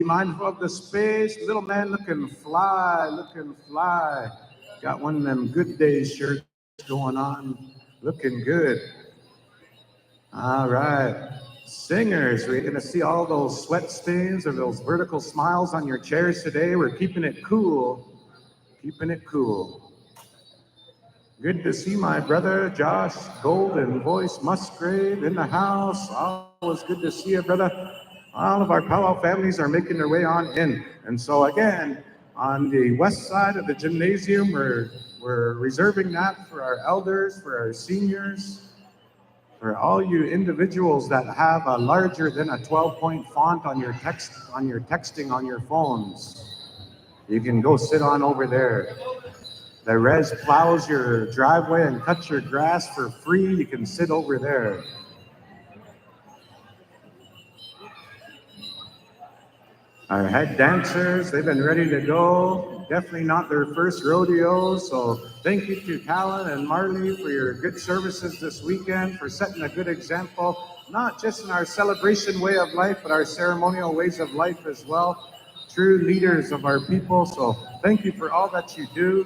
mindful of the space. Little man looking fly, looking fly. Got one of them good days shirts going on, looking good. All right. Singers, we're going to see all those sweat stains or those vertical smiles on your chairs today. We're keeping it cool. Keeping it cool. Good to see my brother Josh Golden Voice Musgrave in the house. Always good to see you, brother. All of our powwow families are making their way on in. And so again, on the west side of the gymnasium, we're reserving that for our elders, for our seniors, for all you individuals that have a larger than a 12-point font on your texting on your phones. You can go sit on over there. The res plows your driveway and cuts your grass for free. You can sit over there. Our head dancers, they've been ready to go. Definitely not their first rodeo. So thank you to Callan and Marley for your good services this weekend, for setting a good example, not just in our celebration way of life, but our ceremonial ways of life as well. True leaders of our people. So thank you for all that you do.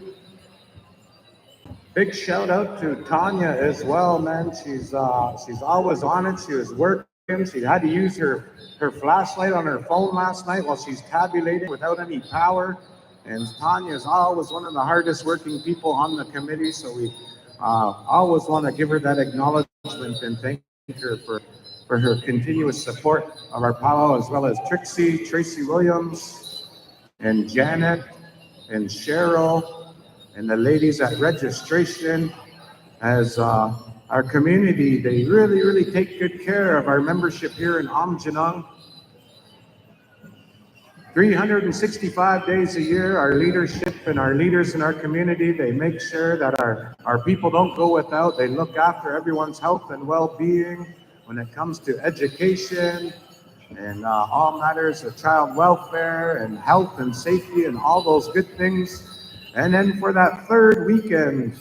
Big shout out to Tanya as well, man. She's always on it. She was working. She had to use her flashlight on her phone last night while she's tabulating without any power. And Tanya is always one of the hardest working people on the committee. So we always want to give her that acknowledgement and thank her for her continuous support of our powwow, as well as Tracy Williams, and Janet, and Cheryl, and the ladies at registration. As our community, they really take good care of our membership here in Aamjiwnaang. 365 days a year, our leadership and our leaders in our community, they make sure that our people don't go without. They look after everyone's health and well-being when it comes to education and all matters of child welfare and health and safety and all those good things. And then for that third weekend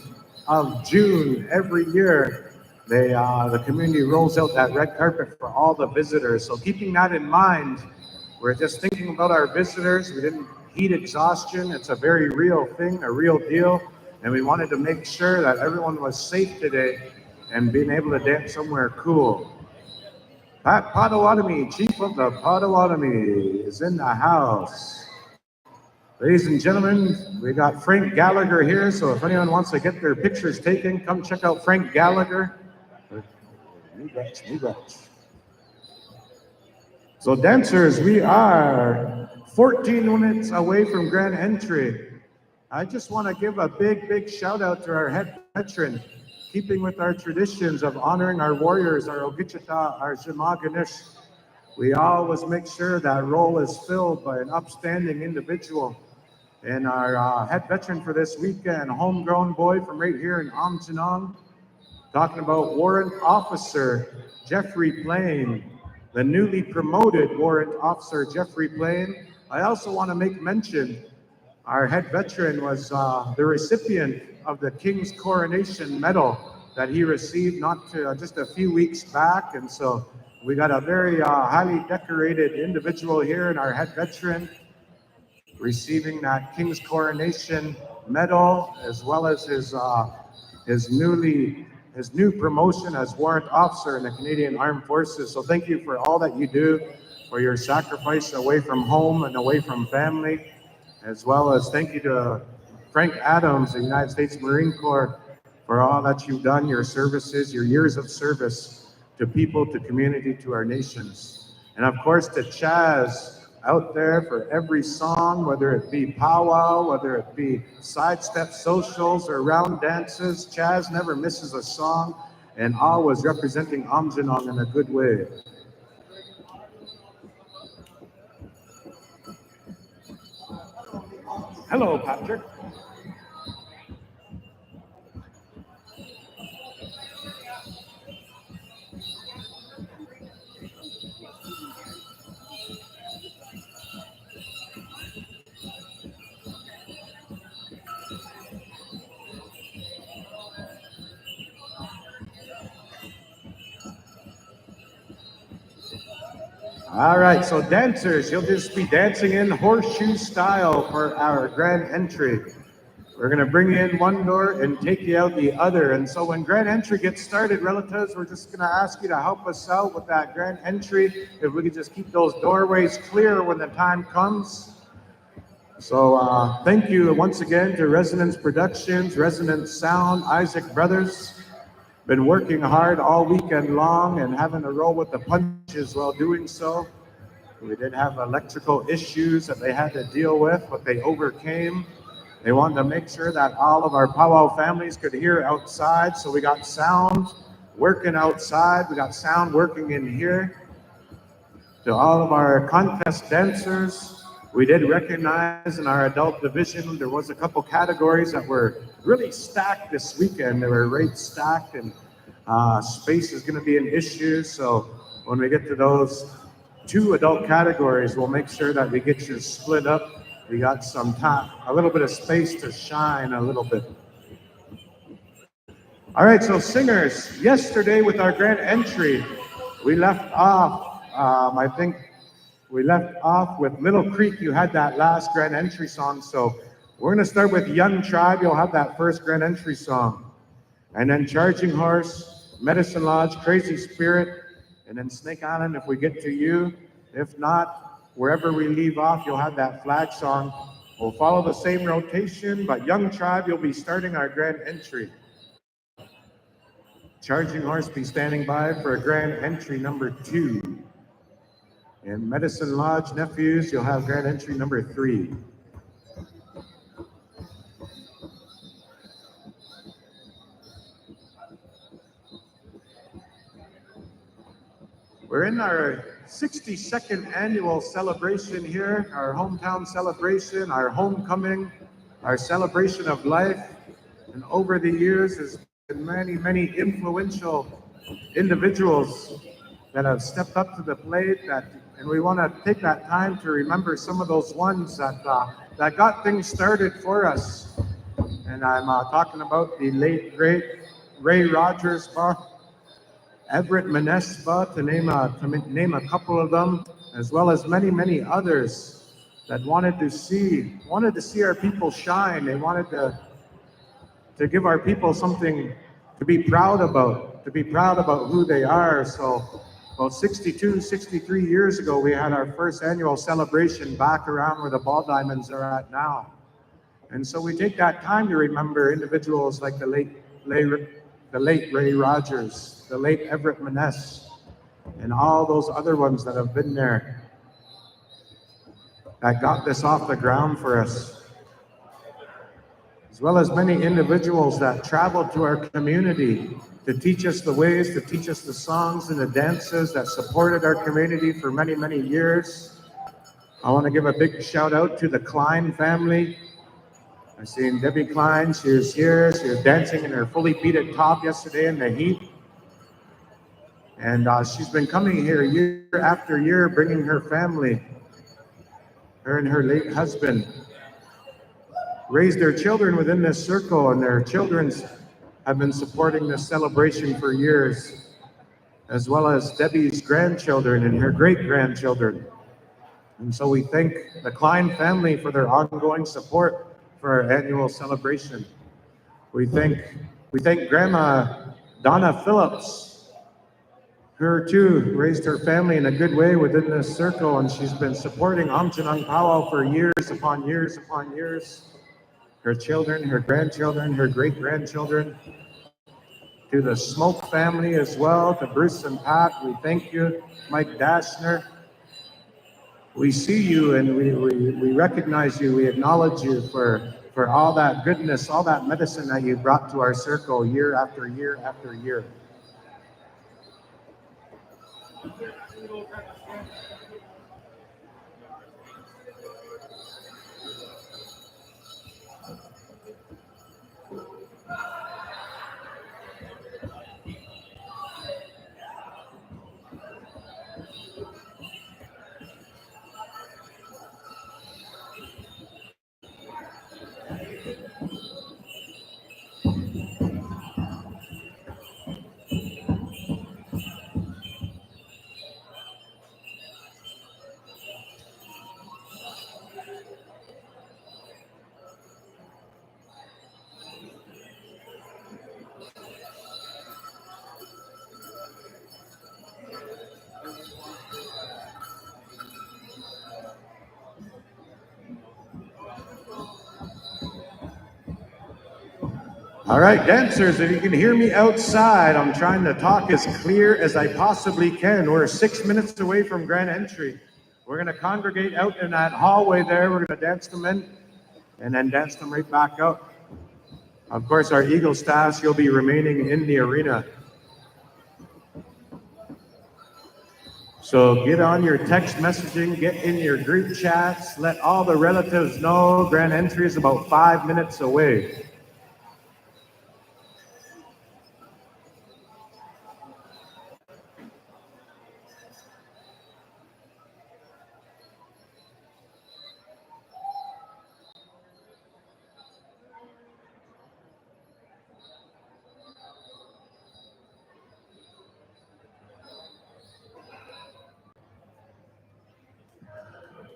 of June every year, the community rolls out that red carpet for all the visitors. So keeping that in mind, we're just thinking about our visitors. We didn't heat exhaustion. It's a very real thing, a real deal. And we wanted to make sure that everyone was safe today and being able to dance somewhere cool. Pat Potawatomi, Chief of the Potawatomi, is in the house. Ladies and gentlemen, we got Frank Gallagher here, so if anyone wants to get their pictures taken, come check out Frank Gallagher. So dancers, we are 14 minutes away from grand entry. I just want to give a big shout out to our head veteran, keeping with our traditions of honoring our warriors, our Ogichita, our Zimaganish. We always make sure that role is filled by an upstanding individual. And our head veteran for this weekend, homegrown boy from right here in Aamjiwnaang, talking about Warrant Officer Jeffrey Plain, the newly promoted Warrant Officer Jeffrey Plain. I also want to make mention, our head veteran was the recipient of the King's Coronation Medal that he received just a few weeks back. And so we got a very highly decorated individual here in our head veteran receiving that King's Coronation Medal, as well as his new promotion as Warrant Officer in the Canadian Armed Forces. So thank you for all that you do, for your sacrifice away from home and away from family, as well as thank you to Frank Adams, the United States Marine Corps, for all that you've done, your services, your years of service to people, to community, to our nations. And of course to Chaz out there for every song, whether it be powwow, whether it be sidestep socials or round dances. Chaz never misses a song and always representing Aamjiwnaang in a good way. Hello, Patrick. All right, so dancers, you'll just be dancing in horseshoe style for our grand entry. We're going to bring you in one door and take you out the other. And so when grand entry gets started, relatives, we're just going to ask you to help us out with that grand entry. If we could just keep those doorways clear when the time comes. So thank you once again to Resonance Productions, Resonance Sound, Isaac Brothers. Been working hard all weekend long and having to roll with the punches while doing so. We did have electrical issues that they had to deal with, but they overcame. They wanted to make sure that all of our powwow families could hear outside, so we got sound working outside. We got sound working in here. To all of our contest dancers, we did recognize in our adult division, there was a couple categories that were really stacked this weekend. They were right stacked, and space is going to be an issue. So when we get to those two adult categories, we'll make sure that we get you split up. We got some time, a little bit of space to shine a little bit. All right, so singers, yesterday with our grand entry, we left off, I think we left off with Little Creek. You had that last grand entry song. So we're going to start with Young Tribe. You'll have that first grand entry song. And then Charging Horse, Medicine Lodge, Crazy Spirit, and then Snake Island if we get to you. If not, wherever we leave off, you'll have that flag song. We'll follow the same rotation, but Young Tribe, you'll be starting our grand entry. Charging Horse, be standing by for grand entry number 2. In Medicine Lodge, Nephews, you'll have grand entry number 3. We're in our 62nd annual celebration here, our hometown celebration, our homecoming, our celebration of life. And over the years, there's been many, many influential individuals that have stepped up to the plate, and we want to take that time to remember some of those ones that got things started for us. And I'm talking about the late, great Ray Rogers, Everett Manespa, to name a couple of them, as well as many, many others that wanted to see our people shine. They wanted to give our people something to be proud about who they are. So about 62, 63 years ago, we had our first annual celebration back around where the ball diamonds are at now. And so we take that time to remember individuals like the late Ray Rogers, the late Everett Maness, and all those other ones that have been there that got this off the ground for us, as well as many individuals that traveled to our community to teach us the ways, to teach us the songs and the dances that supported our community for many, many years. I want to give a big shout out to the Klein family. I've seen Debbie Klein, she was here, she was dancing in her fully beaded top yesterday in the heat. And she's been coming here year after year, bringing her family. Her and her late husband raised their children within this circle, and their children have been supporting this celebration for years, as well as Debbie's grandchildren and her great-grandchildren. And so we thank the Klein family for their ongoing support for our annual celebration. We thank Grandma Donna Phillips. Her too raised her family in a good way within this circle, and she's been supporting Aamjiwnaang Powwow for years upon years upon years. Her children, her grandchildren, her great-grandchildren. To the Smoke family as well, to Bruce and Pat, we thank you. Mike Dashner, we see you and we recognize you, we acknowledge you for all that goodness, all that medicine that you brought to our circle year after year after year. All right, dancers, if you can hear me outside, I'm trying to talk as clear as I possibly can. We're 6 minutes away from grand entry. We're going to congregate out in that hallway there. We're going to dance them in and then dance them right back out. Of course, our Eagle staffs, you'll be remaining in the arena. So get on your text messaging, get in your group chats, let all the relatives know grand entry is about 5 minutes away.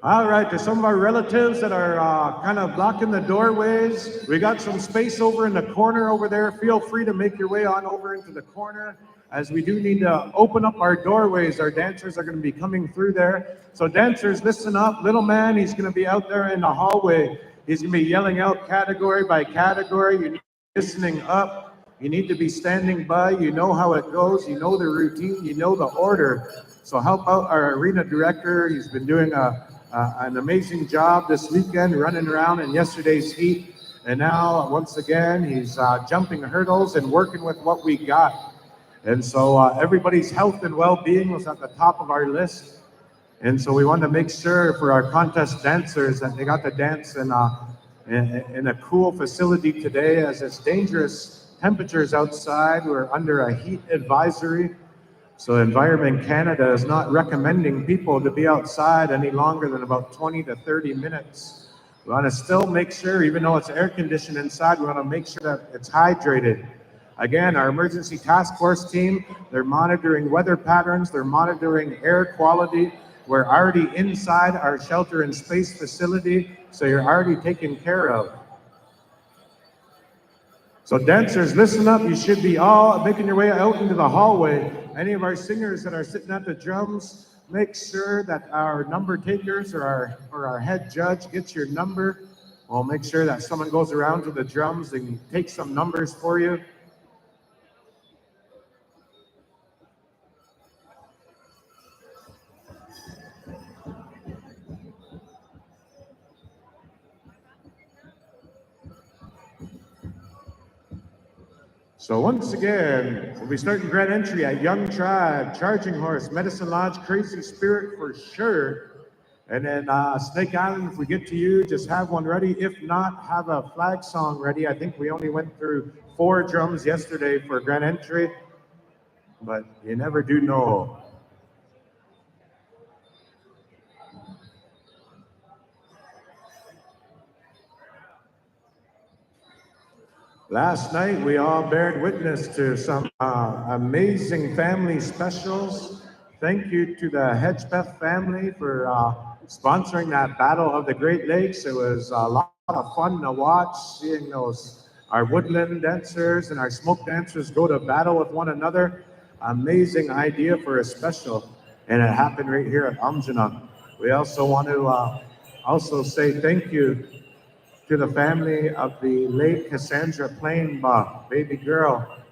All right, to some of our relatives that are kind of blocking the doorways, we got some space over in the corner over there. Feel free to make your way on over into the corner, as we do need to open up our doorways. Our dancers are going to be coming through there. So dancers, listen up. Little man, he's going to be out there in the hallway. He's going to be yelling out category by category. You need to be listening up. You need to be standing by. You know how it goes. You know the routine. You know the order. So help out our arena director. He's been doing an amazing job this weekend running around in yesterday's heat. And now, once again, he's jumping hurdles and working with what we got. And so everybody's health and well-being was at the top of our list. And so we wanted to make sure for our contest dancers that they got to dance in a cool facility today, as it's dangerous temperatures outside. We're under a heat advisory. So Environment Canada is not recommending people to be outside any longer than about 20 to 30 minutes. We want to still make sure, even though it's air conditioned inside, we want to make sure that it's hydrated. Again, our emergency task force team, they're monitoring weather patterns, they're monitoring air quality. We're already inside our shelter in space facility, so you're already taken care of. So dancers, listen up. You should be all making your way out into the hallway. Any of our singers that are sitting at the drums, make sure that our number takers or our head judge gets your number. We'll make sure that someone goes around to the drums and take some numbers for you. So once again, we'll be starting grand entry at Young Tribe, Charging Horse, Medicine Lodge, Crazy Spirit for sure. And then Snake Island, if we get to you, just have one ready. If not, have a flag song ready. I think we only went through 4 drums yesterday for grand entry, but you never do know. Last night, we all bared witness to some amazing family specials. Thank you to the Hedgepeth family for sponsoring that Battle of the Great Lakes. It was a lot of fun to watch, seeing our woodland dancers and our smoke dancers go to battle with one another. Amazing idea for a special, and it happened right here at Aamjiwnaang. We also want to also say thank you to the family of the late Cassandra Plainbaugh, baby girl,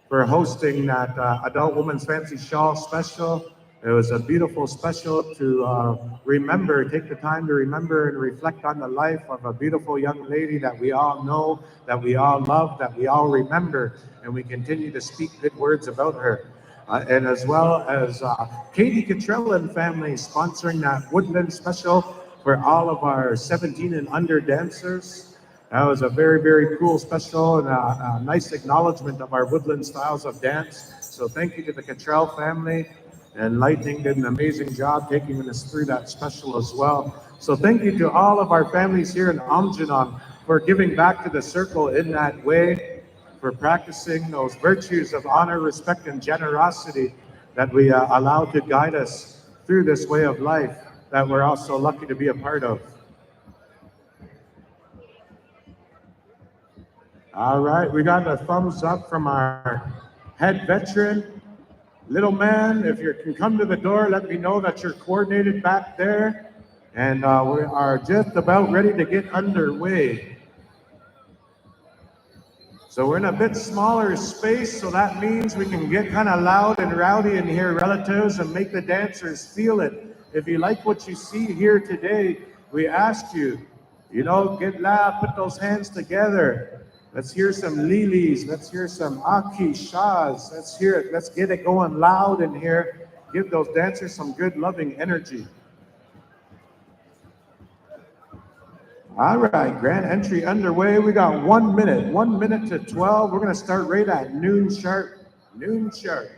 for hosting that Adult Women's Fancy Shawl special. It was a beautiful special to remember, take the time to remember and reflect on the life of a beautiful young lady that we all know, that we all love, that we all remember, and we continue to speak good words about her. And as well as Katie Cottrell and family sponsoring that Woodland special for all of our 17 and under dancers. That was a very, very cool special and a nice acknowledgement of our woodland styles of dance. So thank you to the Cottrell family, and Lightning did an amazing job taking us through that special as well. So thank you to all of our families here in Aamjiwnaang for giving back to the circle in that way, for practicing those virtues of honor, respect, and generosity that we allow to guide us through this way of life that we're also lucky to be a part of. All right, we got a thumbs up from our head veteran. Little man, if you can come to the door, let me know that you're coordinated back there. And we are just about ready to get underway. So we're in a bit smaller space, so that means we can get kind of loud and rowdy in here, relatives, and make the dancers feel it. If you like what you see here today, we ask you, get loud, put those hands together. Let's hear some lilis, let's hear some aki, shahs, let's hear it, let's get it going loud in here. Give those dancers some good loving energy. All right, grand entry underway. We got 1 minute, 1 minute to 12. We're gonna start right at noon sharp, noon sharp.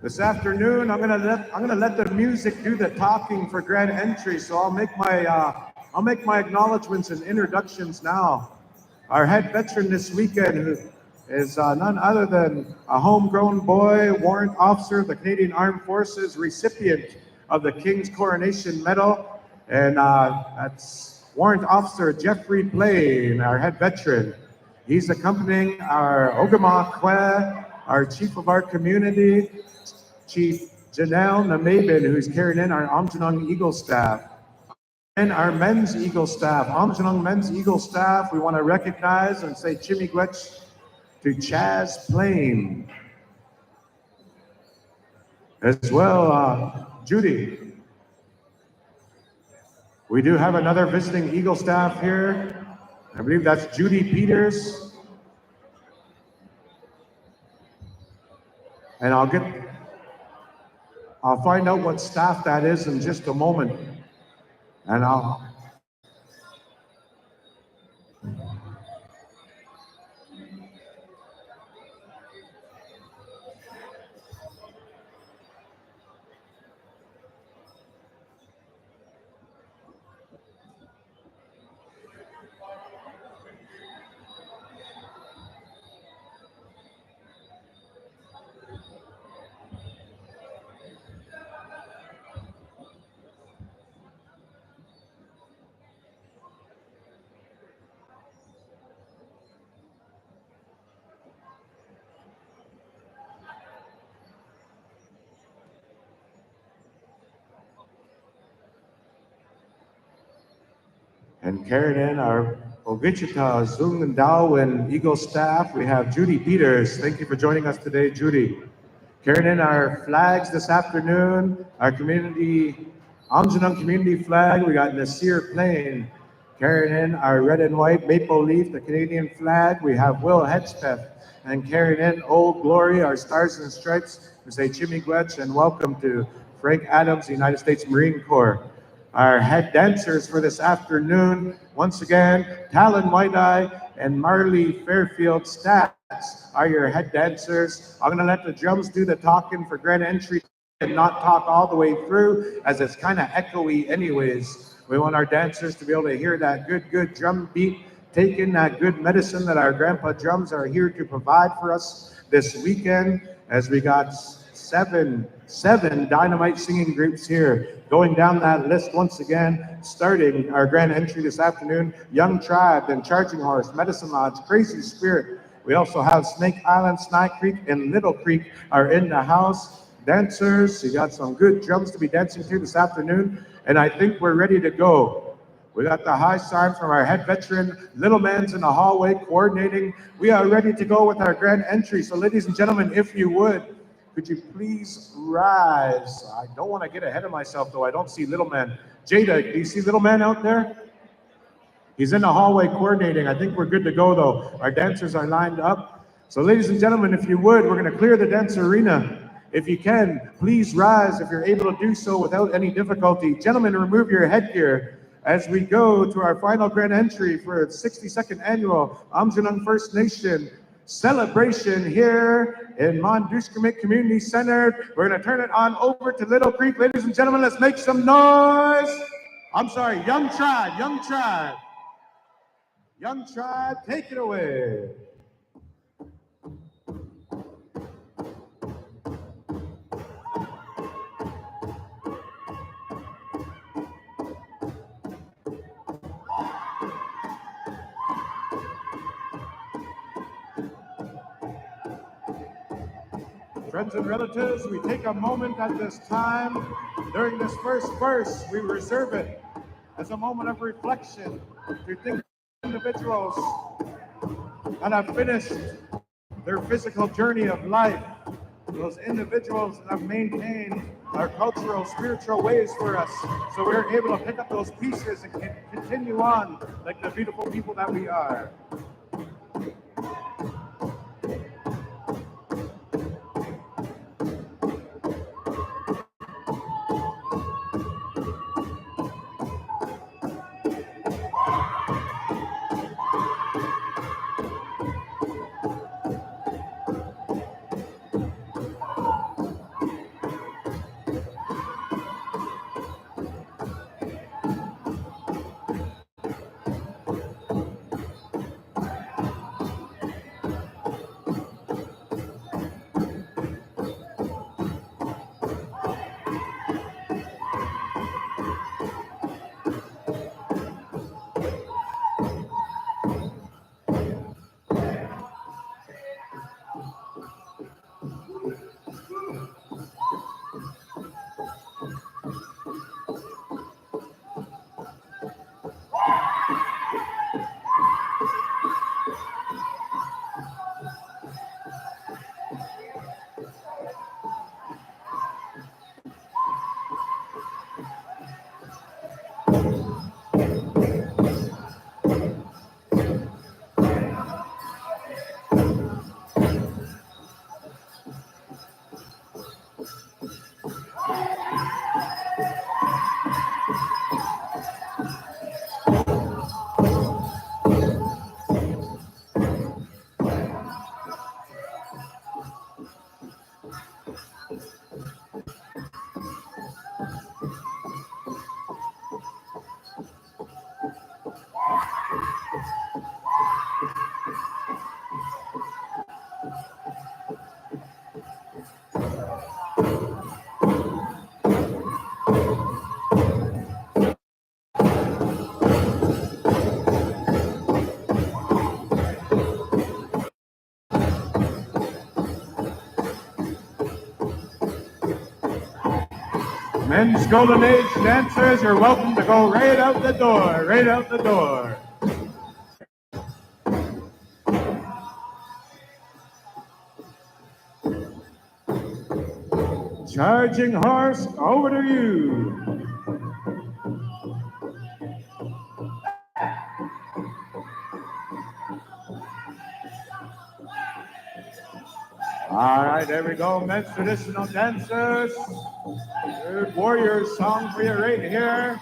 This afternoon, I'm gonna let the music do the talking for grand entry. So I'll make my acknowledgements and introductions now. Our head veteran this weekend, who is none other than a homegrown boy, warrant officer of the Canadian Armed Forces, recipient of the King's Coronation Medal, and that's Warrant Officer Jeffrey Blaine, our head veteran. He's accompanying our Ogama Kwe, our chief of our community, Chief Janelle Namabin, who's carrying in our Aamjiwnaang Eagle staff. And our men's Eagle staff, Aamjiwnaang men's Eagle staff, we want to recognize and say Chimigwech to Chaz Plain. As well, Judy. We do have another visiting Eagle staff here. I believe that's Judy Peters. And I'll find out what staff that is in just a moment. And carrying in our Ovichita, Zungandao, and Eagle staff, we have Judy Peters. Thank you for joining us today, Judy. Carrying in our flags this afternoon, our community, Aamjiwnaang community flag, we got Nasir Plain. Carrying in our red and white maple leaf, the Canadian flag, we have Will Hedgepeth. And carrying in Old Glory, our stars and stripes, we say Chimigwech, and welcome to Frank Adams, the United States Marine Corps. Our head dancers for this afternoon, once again, Talon White-Eye and Marley Fairfield Stats are your head dancers. I'm gonna let the drums do the talking for grand entry and not talk all the way through, as it's kind of echoey anyways. We want our dancers to be able to hear that good drum beat, take in that good medicine that our grandpa drums are here to provide for us this weekend, as we got seven dynamite singing groups here. Going down that list once again, starting our grand entry this afternoon, Young Tribe, then Charging Horse, Medicine Lodge, Crazy Spirit. We also have Snake Island, Snide Creek, and Little Creek are in the house. Dancers, you got some good drums to be dancing to this afternoon, and I think we're ready to go. We got the high sign from our head veteran, Little Man's in the hallway coordinating. We are ready to go with our grand entry. So ladies and gentlemen, if you would, could you please rise? I don't want to get ahead of myself, though. I don't see Little Man. Jada, do you see Little Man out there? He's in the hallway coordinating. I think we're good to go, though. Our dancers are lined up. So ladies and gentlemen, if you would, we're going to clear the dance arena. If you can, please rise if you're able to do so without any difficulty. Gentlemen, remove your headgear as we go to our final grand entry for the 62nd Annual Aamjiwnaang First Nation celebration here in Mondushkamik Community Center. We're going to turn it on over to Little Creek. Ladies and gentlemen, let's make some noise. I'm sorry, Young Tribe, Young Tribe. Young Tribe, take it away. Friends and relatives, we take a moment at this time During this first verse, we reserve it as a moment of reflection to think of individuals that have finished their physical journey of life, those individuals that have maintained our cultural, spiritual ways for us, so we're able to pick up those pieces and continue on like the beautiful people that we are. Men's Golden Age dancers, you're welcome to go right out the door, right out the door. Charging horse, over to you. All right, there we go, men's traditional dancers. Good warrior song for you right here.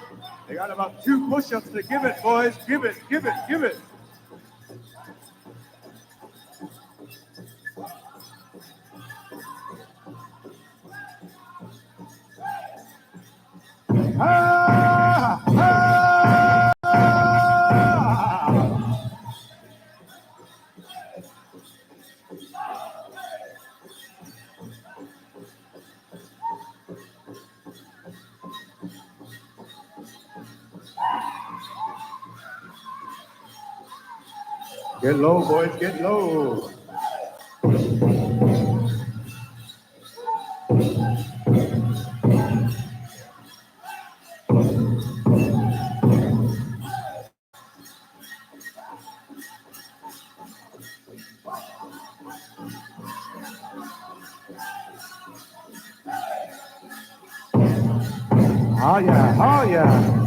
They got about 2 push-ups to give it, boys. Give it, give it, give it. Ah, ah, ah. Get low, boys, get low. Oh yeah, oh yeah.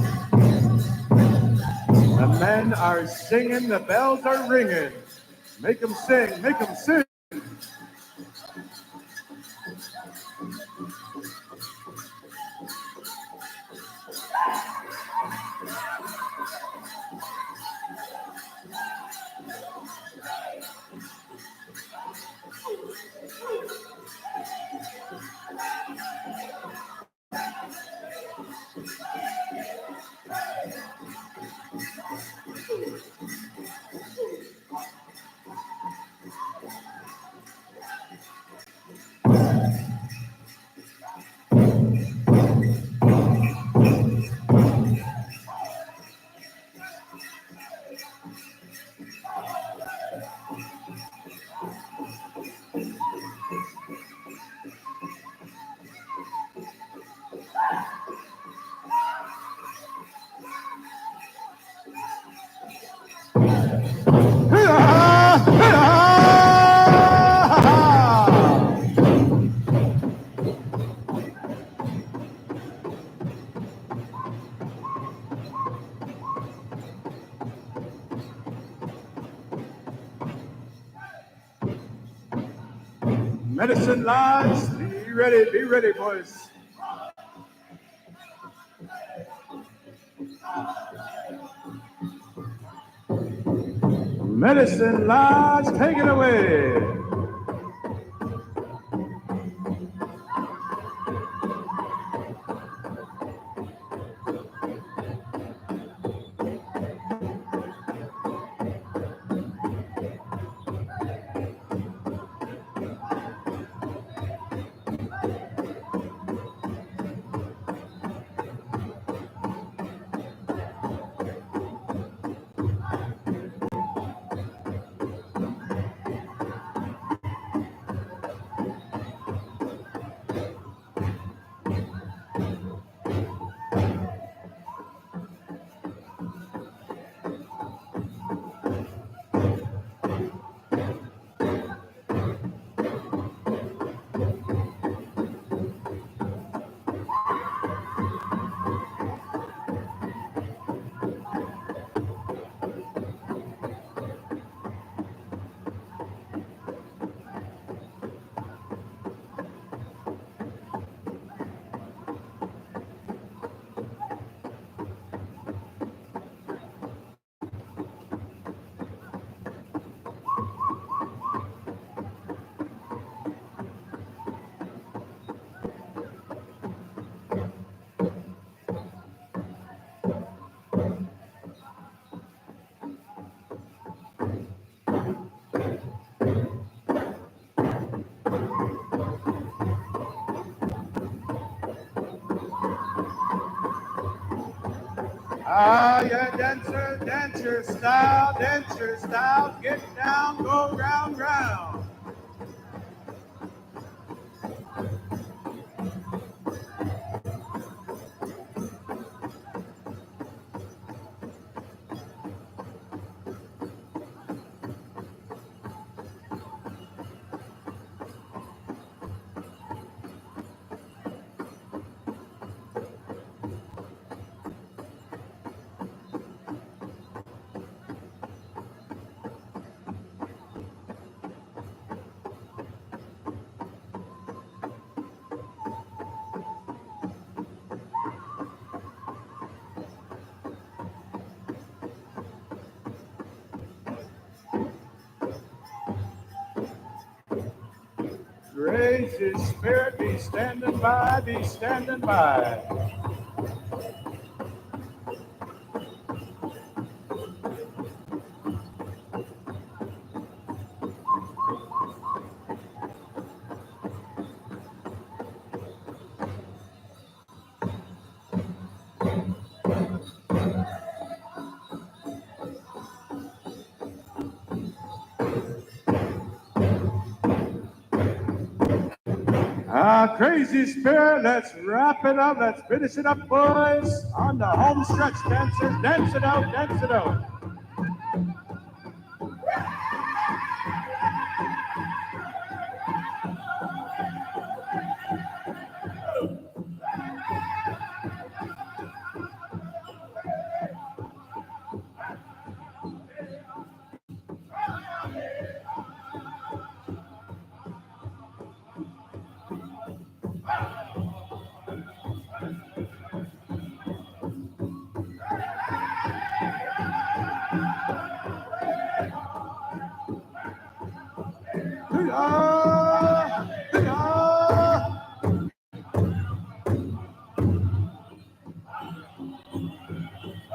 The men are singing, the bells are ringing. Make them sing, make them sing. Medicine Lodge, be ready, boys. Medicine Lodge, take it away. Yeah, dancer style, get down, go round, round. Praise His Spirit, be standing by, be standing by. Crazy Spirit, let's wrap it up. Let's finish it up, boys. On the home stretch, dancers. Dance it out, dance it out.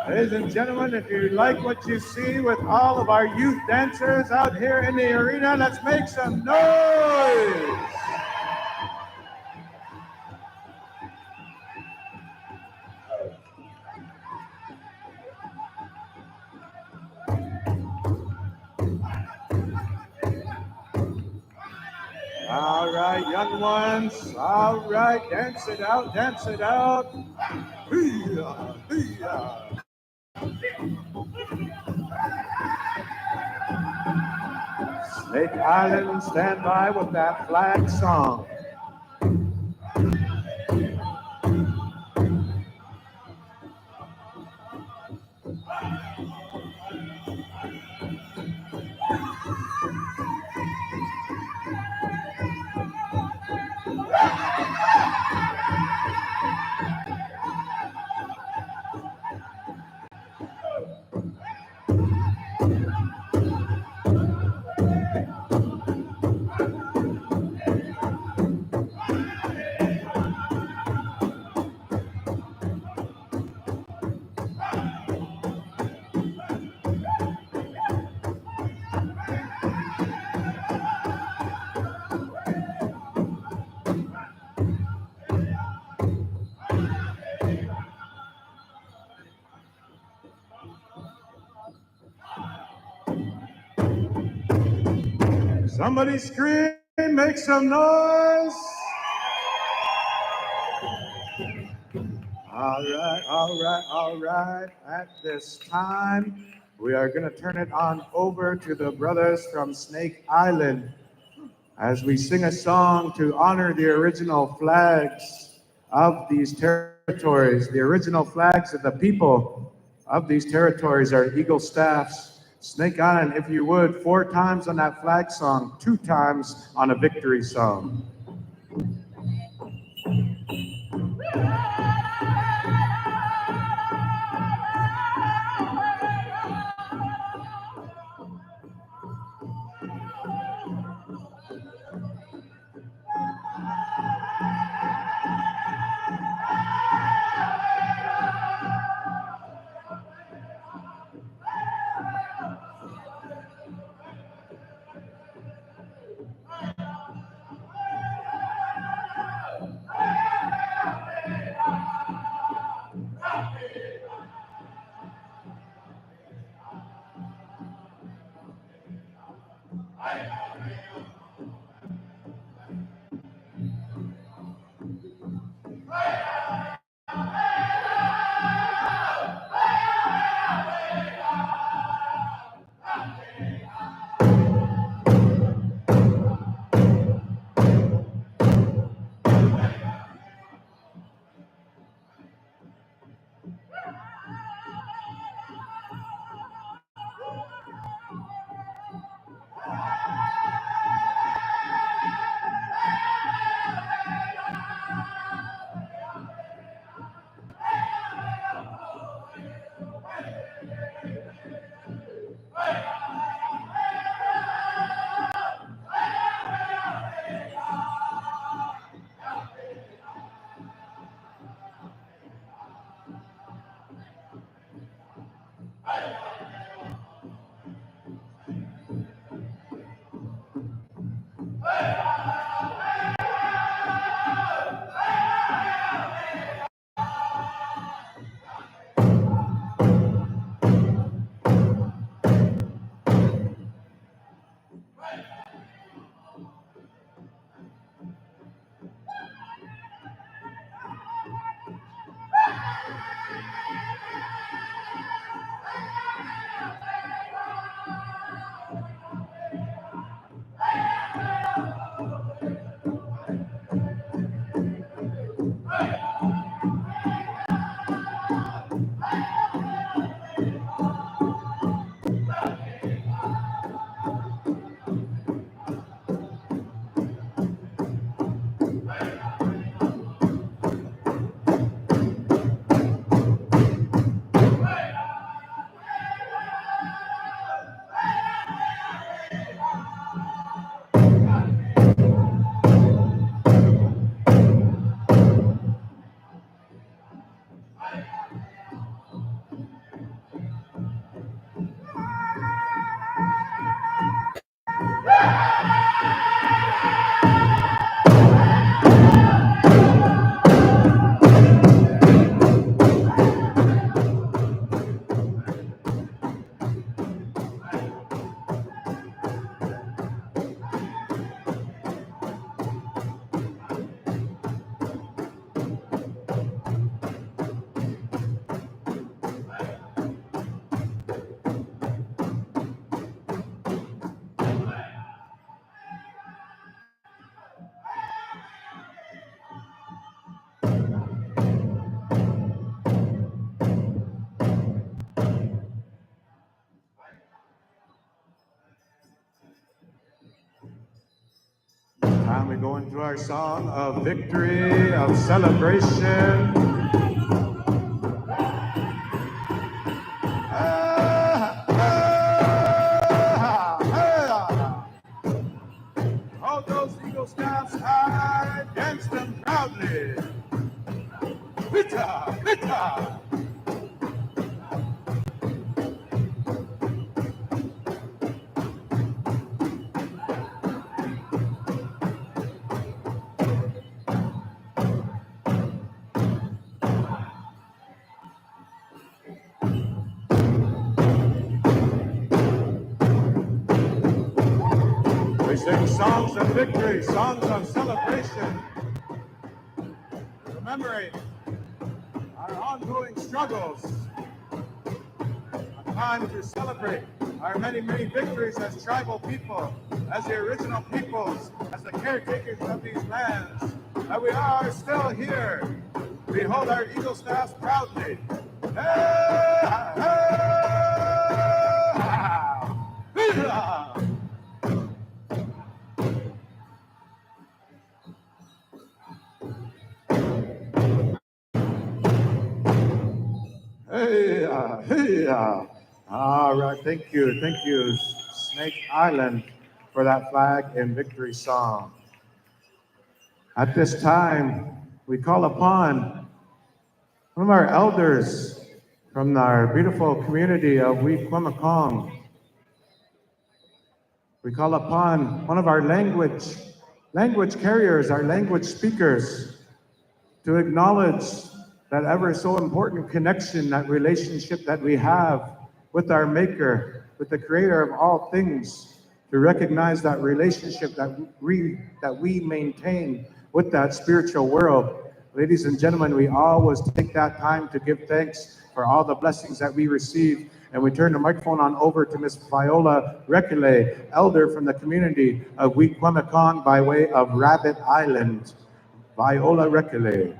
Ladies and gentlemen, if you like what you see with all of our youth dancers out here in the arena, let's make some noise. All right, young ones. All right, dance it out, dance it out. Snake Island, stand by with that flag song. Somebody scream, make some noise. All right. At this time, we are going to turn it on over to the brothers from Snake Island as we sing a song to honor the original flags of these territories. The original flags of the people of these territories are eagle staffs. Snake Island, if you would, 4 times on that flag song, 2 times on a victory song. Time we go into our song of victory, of celebration. All those eagle staffs high, dance them proudly. Vita, vita. sing songs of victory, songs of celebration, remembering our ongoing struggles. A time to celebrate our many, many victories as tribal people, as the original peoples, as the caretakers of these lands, that we are still here. We hold our eagle staffs proudly. Hey, all right, thank you, Snake Island, for that flag and victory song. At this time, we call upon one of our elders from our beautiful community of Wequamakong. We call upon one of our language carriers, our language speakers, to acknowledge that ever so important connection, that relationship that we have with our Maker, with the Creator of all things, to recognize that relationship that we maintain with that spiritual world. Ladies and gentlemen, we always take that time to give thanks for all the blessings that we receive. And we turn the microphone on over to Miss Viola Rekele, elder from the community of Wequamakong by way of Rabbit Island. Viola Rekele.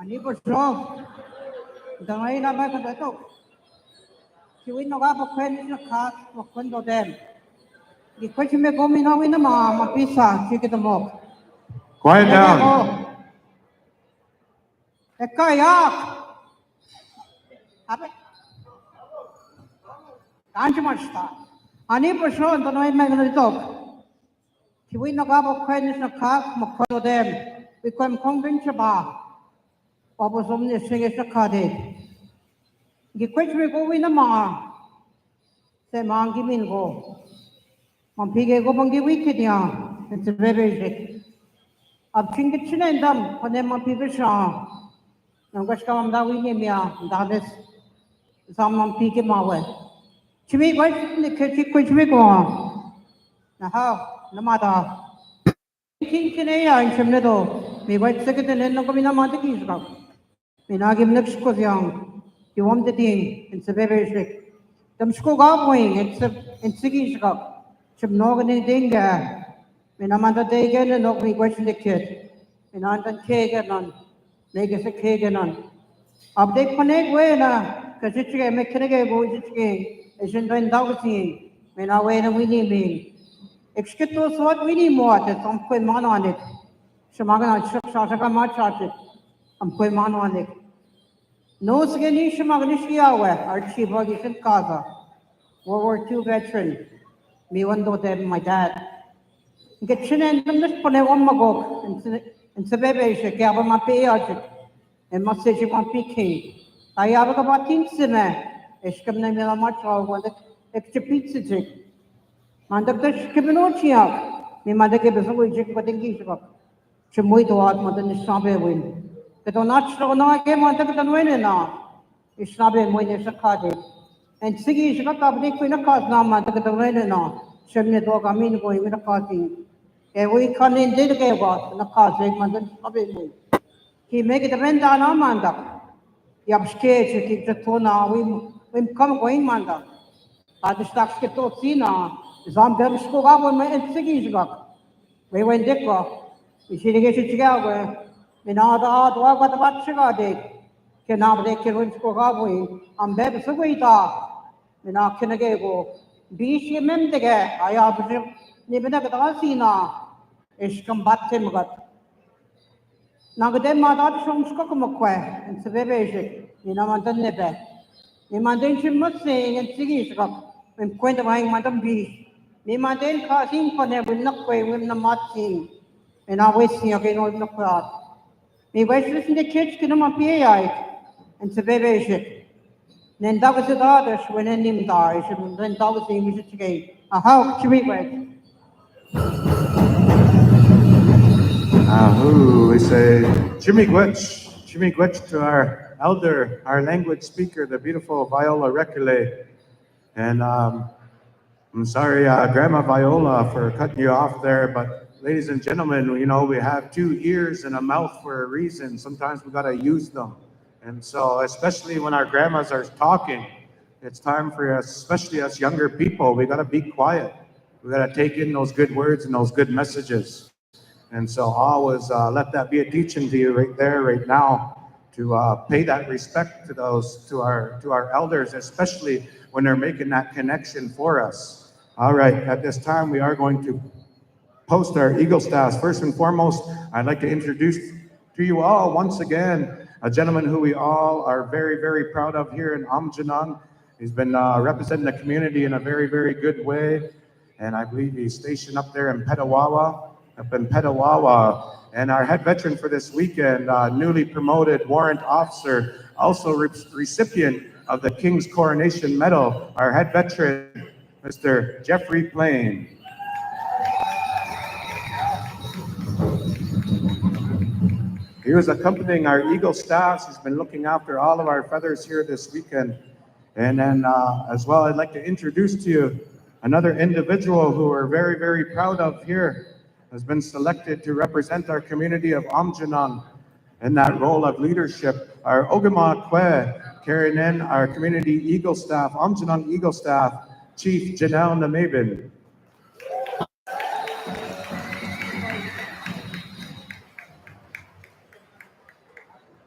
Ani berso, dangai nama kata tu, kiwin naga bukan nak khas bukan dodem. Di kau cuma kau minat wina ma pisa cikgu temu. Quiet down. Ekayak, apa? Kanci macam ani berso dangai nama kata tu, kiwin naga bukan nak khas bukan dodem. Bukan kongin coba. Papa somne senge sakade. Gikwech me go wina ma. Se mangi min go. Mampige go bangi wikidia. It's a very ab chingi chine ndam pane mampibe sha. Nangash ka mamda wini mia dades. Sam mampige mawe. Chimi gwech ne kechi kwech me go. Na ha namada. King chine ya inchemne do. Me gwech sekete ne no komina mate kisga. Minagim nagsko yang, you want the thing, it's a very strict. Them school going, it's in Siggy Shop. Chip Nogan Dinga, Minamanda Dagan and not me question the kid. Minandan Kagan on, Legacy Kagan on. Update Panek Wena, Kasichika Mekanega Bojichi, as in Dine Dawsing, when I wait and we need me. Excuse what we need more, there's some quick man on it. Shamagan Shaka Marchat. Am koi mano ane. No sigani shamaganishi awe, our chief in Kaza, World War II veteran. Me one do them, my dad. Get chin and this pone one magok, and Sabebe shakaba ma pay archit, and must say you want PK. I have about things in there, Eshkam Namila Macha, one that extra pizza chick. Mandaka Skibinochiak, me mother gave us a wage, but in Gishop. Chamoy to out Mother Nishabe win. Pero natural na ke mo tak tanwen na isnabe mo ne sakade and sigi shaka kabni ko na kas na ma tak tanwen na shemne do gamin ko mi na kasi e we khanin did ke ba na kas ek man abe mo ki me ke tenda na manda yabske che ki to na we kam going manda adistak ke to sina zam der sko ga mo me sigi shaka we went dekwa ishige chiga Minada dua kata baca dek, kena berdekat runch ko kabui, ambil besugui ta, mina kena kego, bisi mem deke, ayah besuk ni benda kata sina, iskam batte magat. Nagade mada shongsko kumakwe, and sebebe mina mantan nebe, ni mantan chimutse and sigi skap, when kwenta maing mantan bi, ni mantan kasing pane win nakwe win na matching, and I wish you again on the crowd. Me wish listen the kids can ma PI and sebebe shit. Then that was the others when him dies, and then that was the English again. How should we wait? We say Jimmy Gwetch to our elder, our language speaker, the beautiful Viola Recule. And I'm sorry, Grandma Viola, for cutting you off there, but ladies and gentlemen, you know, we have 2 ears and a mouth for a reason. Sometimes we gotta use them. And so, especially when our grandmas are talking, it's time for us, especially us younger people, we gotta be quiet. We gotta take in those good words and those good messages. And so always let that be a teaching to you right there, right now, to pay that respect to to our elders, especially when they're making that connection for us. All right, at this time, we are going to post our Eagle staffs. First and foremost, I'd like to introduce to you all once again a gentleman who we all are very, very proud of here in Aamjiwnaang. He's been representing the community in a very, very good way. And I believe he's stationed up there in Petawawa, And our head veteran for this weekend, newly promoted warrant officer, also recipient of the King's Coronation Medal, our head veteran, Mr. Jeffrey Plain. He was accompanying our Eagle staffs. He's been looking after all of our feathers here this weekend. And then as well, I'd like to introduce to you another individual who we're very, very proud of here, has been selected to represent our community of Aamjiwnaang in that role of leadership. Our Ogama Kwe, carrying in our community Eagle staff, Aamjiwnaang Eagle staff, Chief Janelle Namabin.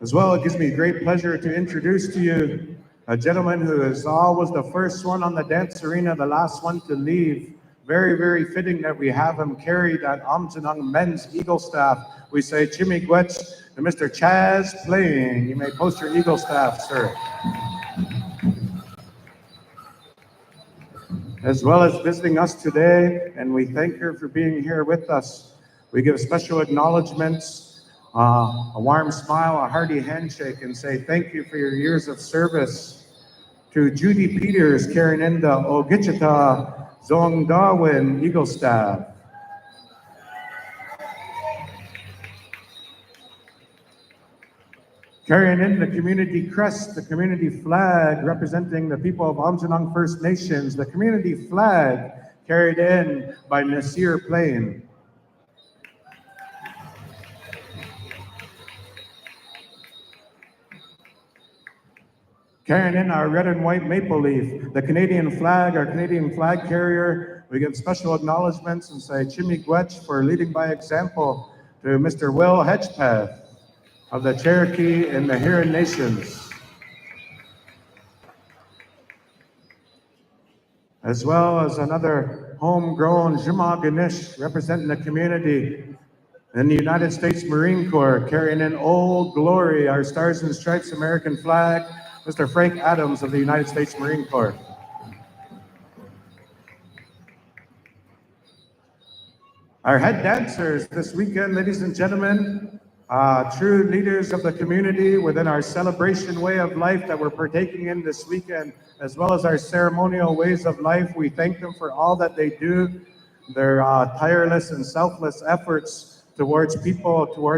As well, it gives me great pleasure to introduce to you a gentleman who is always the first one on the dance arena, the last one to leave. Very, very fitting that we have him carry that Aamjiwnaang men's Eagle staff. We say Chimigwech to Mr. Chaz Plain. You may post your Eagle staff, sir. As well as visiting us today, and we thank her for being here with us. We give special acknowledgements, a warm smile, a hearty handshake, and say thank you for your years of service. To Judy Peters, carrying in the Ogichita Zong Darwin Eagle staff. Carrying in the community crest, the community flag representing the people of Aamjiwnaang First Nations, the community flag carried in by Nasir Plain. Carrying in our red and white maple leaf, the Canadian flag, our Canadian flag carrier. We give special acknowledgements and say Chimigwech for leading by example to Mr. Will Hedgepeth of the Cherokee and the Huron Nations. As well as another homegrown Juma Ganesh representing the community in the United States Marine Corps, carrying in Old Glory, our Stars and Stripes American flag, Mr. Frank Adams of the United States Marine Corps. Our head dancers this weekend, ladies and gentlemen, true leaders of the community within our celebration way of life that we're partaking in this weekend, as well as our ceremonial ways of life. We thank them for all that they do, their tireless and selfless efforts towards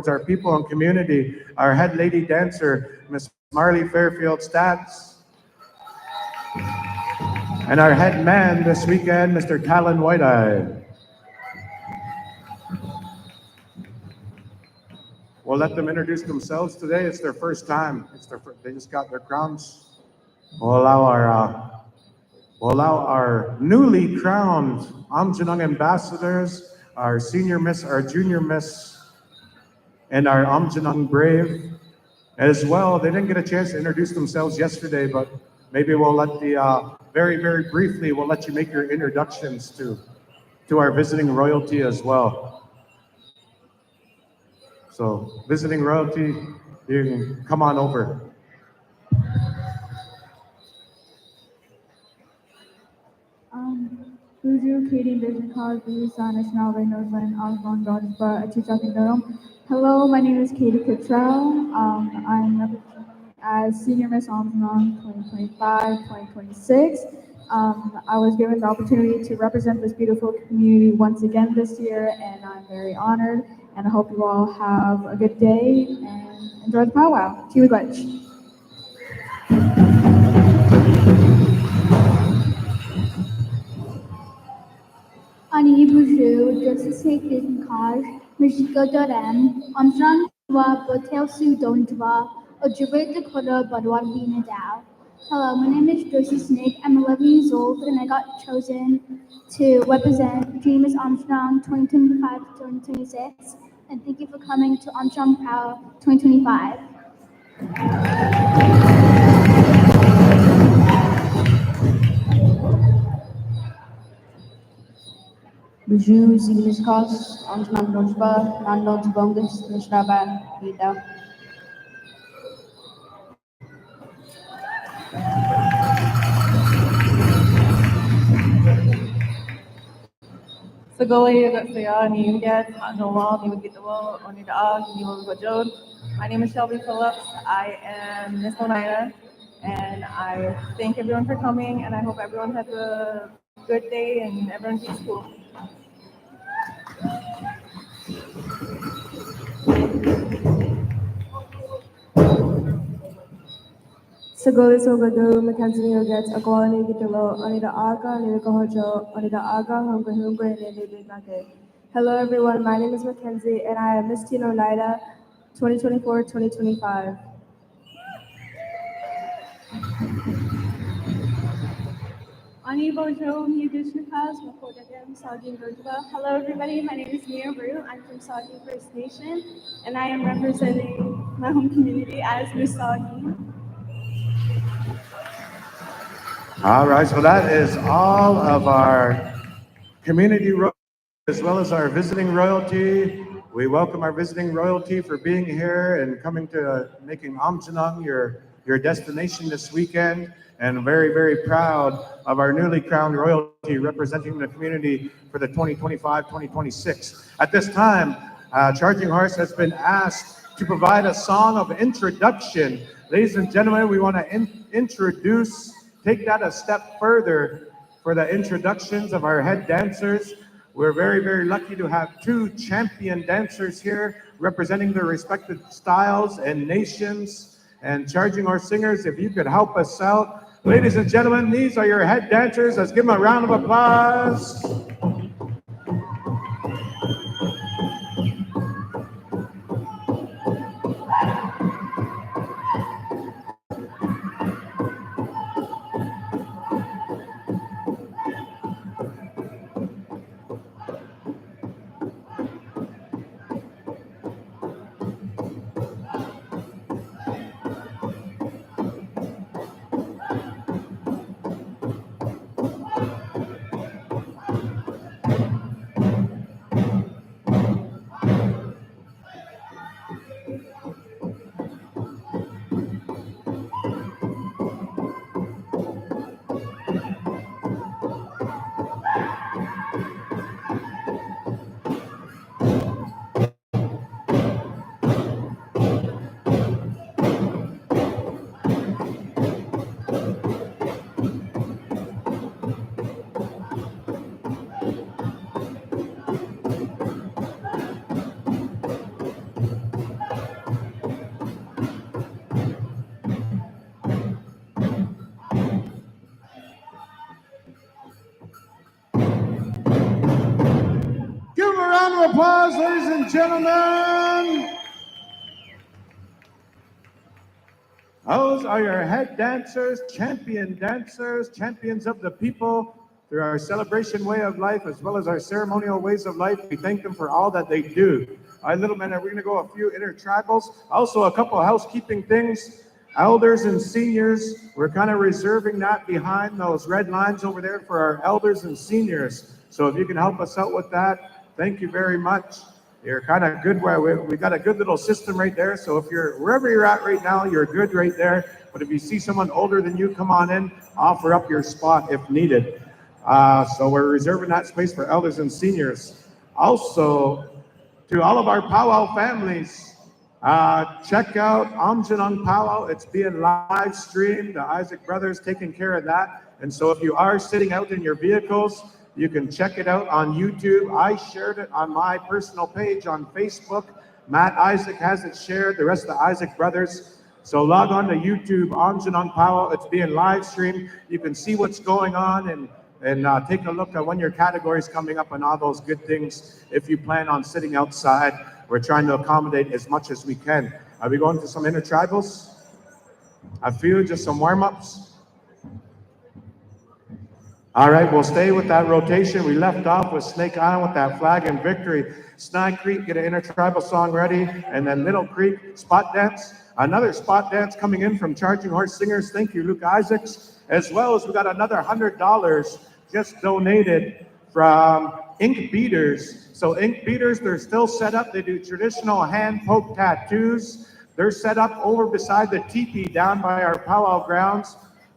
our people and community. Our head lady dancer, Miss Marley Fairfield Stats. And our head man this weekend, Mr. Talon Whiteeye. We'll let them introduce themselves today. It's their first time. They just got their crowns. We'll allow our newly crowned Aamjiwnaang ambassadors, our senior miss, our junior miss, and our Aamjiwnaang brave. As well, they didn't get a chance to introduce themselves yesterday, but maybe we'll let very, very briefly, we'll let you make your introductions to our visiting royalty as well. So, visiting royalty, you can come on over. Buju, Katie, Vision Cause, Buju, Sana, Snalve, Northland, Osborne, Dodgeborough, 62nd Aamjiwnaang. Hello, my name is Katie Cottrell. I'm representing as Senior Miss Aamjiwnaang 2025-2026. I was given the opportunity to represent this beautiful community once again this year, and I'm very honored. And I hope you all have a good day and enjoy the powwow. Chimigwech. Ani Buju, Joseph Kaj, Mishika Dorem, Amstran Wa Botel Su Donjwa, Ojibwe Dakota Badwadi Nadal. Hello, my name is Josie Snake. I'm 11 years old and I got chosen to represent James Armstrong 2025-2026. And thank you for coming to Armstrong Powwow 2025. Buju Zigniskos, Antman Dojba, Nandons Bongus, Nishraba, Vida. Sagoli Saya Niugat, Noel, Niwagitawo, Onidaag, Niwagajod. My name is Shelby Phillips. I am Miss Oneida, and I thank everyone for coming, and I hope everyone has a good day and everyone keeps cool. Sagoli Sogado, Mackenzie Nugget, Agwani Gitilo, Anida Aga, Nivikahojo, Anida Aga, Hunga, and Nage. Hello everyone, my name is Mackenzie and I am Miss Teen Oneida 2024-2025. Ani Bojo, Miyagishnikas, Makodagam, Saugeen Gurjaba. Hello everybody, my name is Mia Brew. I'm from Saugeen First Nation and I am representing my home community as Miss Saugeen. All right, so that is all of our community royalty as well as our visiting royalty. We welcome our visiting royalty for being here and coming to making Aamjiwnaang your destination this weekend. And very, very proud of our newly crowned royalty representing the community for the 2025-2026. At this time, Charging Horse has been asked to provide a song of introduction. Ladies and gentlemen, we want to take that a step further for the introductions of our head dancers. We're very, very lucky to have two champion dancers here representing their respective styles and nations. And Charging Horse singers, if you could help us out. Ladies and gentlemen, these are your head dancers. Let's give them a round of applause. Give them a round of applause, ladies and gentlemen. Those are your head dancers, champions of the people through our celebration way of life as well as our ceremonial ways of life. We thank them for all that they do. All right, little men, we're going to go a few intertribals. Also, a couple of housekeeping things. Elders and seniors, we're kind of reserving that behind those red lines over there for our elders and seniors. So if you can help us out with that, thank you very much. You're kind of good where we got a good little system right there. So if you're wherever you're at right now, you're good right there. But if you see someone older than you, come on in, offer up your spot if needed. So we're reserving that space for elders and seniors. Also, to all of our powwow families, check out Aamjiwnaang Powwow. It's being live streamed. The Isaac brothers taking care of that. And so if you are sitting out in your vehicles, you can check it out on YouTube. I shared it on my personal page on Facebook. Matt Isaac has it shared. The rest of the Isaac brothers So log on to YouTube, Aamjiwnaang Powwow. It's being live streamed. You can see what's going on and take a look at when your category is coming up and all those good things. If you plan on sitting outside, we're trying to accommodate as much as we can. Are we going to some intertribals? A few, just some warm-ups? All right, we'll stay with that rotation. We left off with Snake Island with that flag and victory. Snide Creek, get an intertribal song ready, and then Little Creek, spot dance. Another spot dance coming in from Charging Horse Singers. Thank you, Luke Isaacs. As well as we got another $100 just donated from Ink Beaters. So Ink Beaters, they're still set up. They do traditional hand poke tattoos. They're set up over beside the teepee down by our powwow grounds.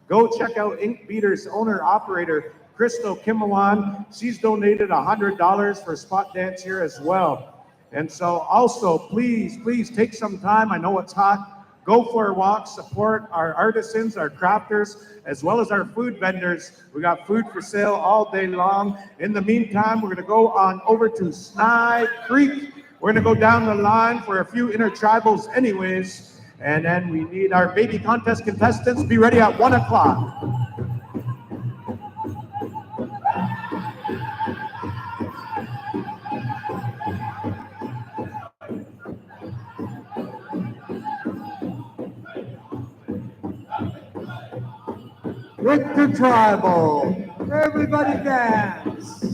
Go check out Ink Beaters owner-operator, Crystal Kimawan. She's donated $100 for spot dance here as well. And so also, please take some time. I know it's hot. Go for a walk, support our artisans, our crafters, as well as our food vendors. We got food for sale all day long. In the meantime, we're gonna go on over to Snide Creek. We're gonna go down the line for a few intertribals anyways. And then we need our baby contest contestants. Be ready at 1 o'clock. Intertribal, everybody dance.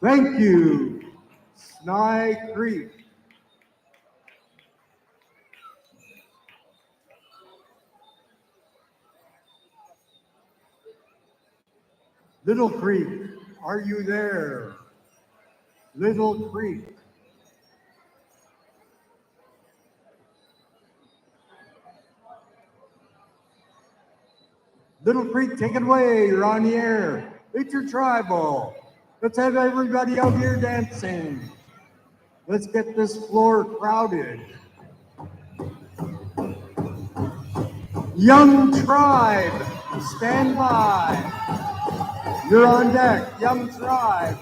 Thank you, Snide Creek. Little Creek, are you there? Little Creek. Little Creek, take it away. You're on the air. Intertribal. Let's have everybody out here dancing. Let's get this floor crowded. Young Tribe, stand by. You're on deck, Young Tribe.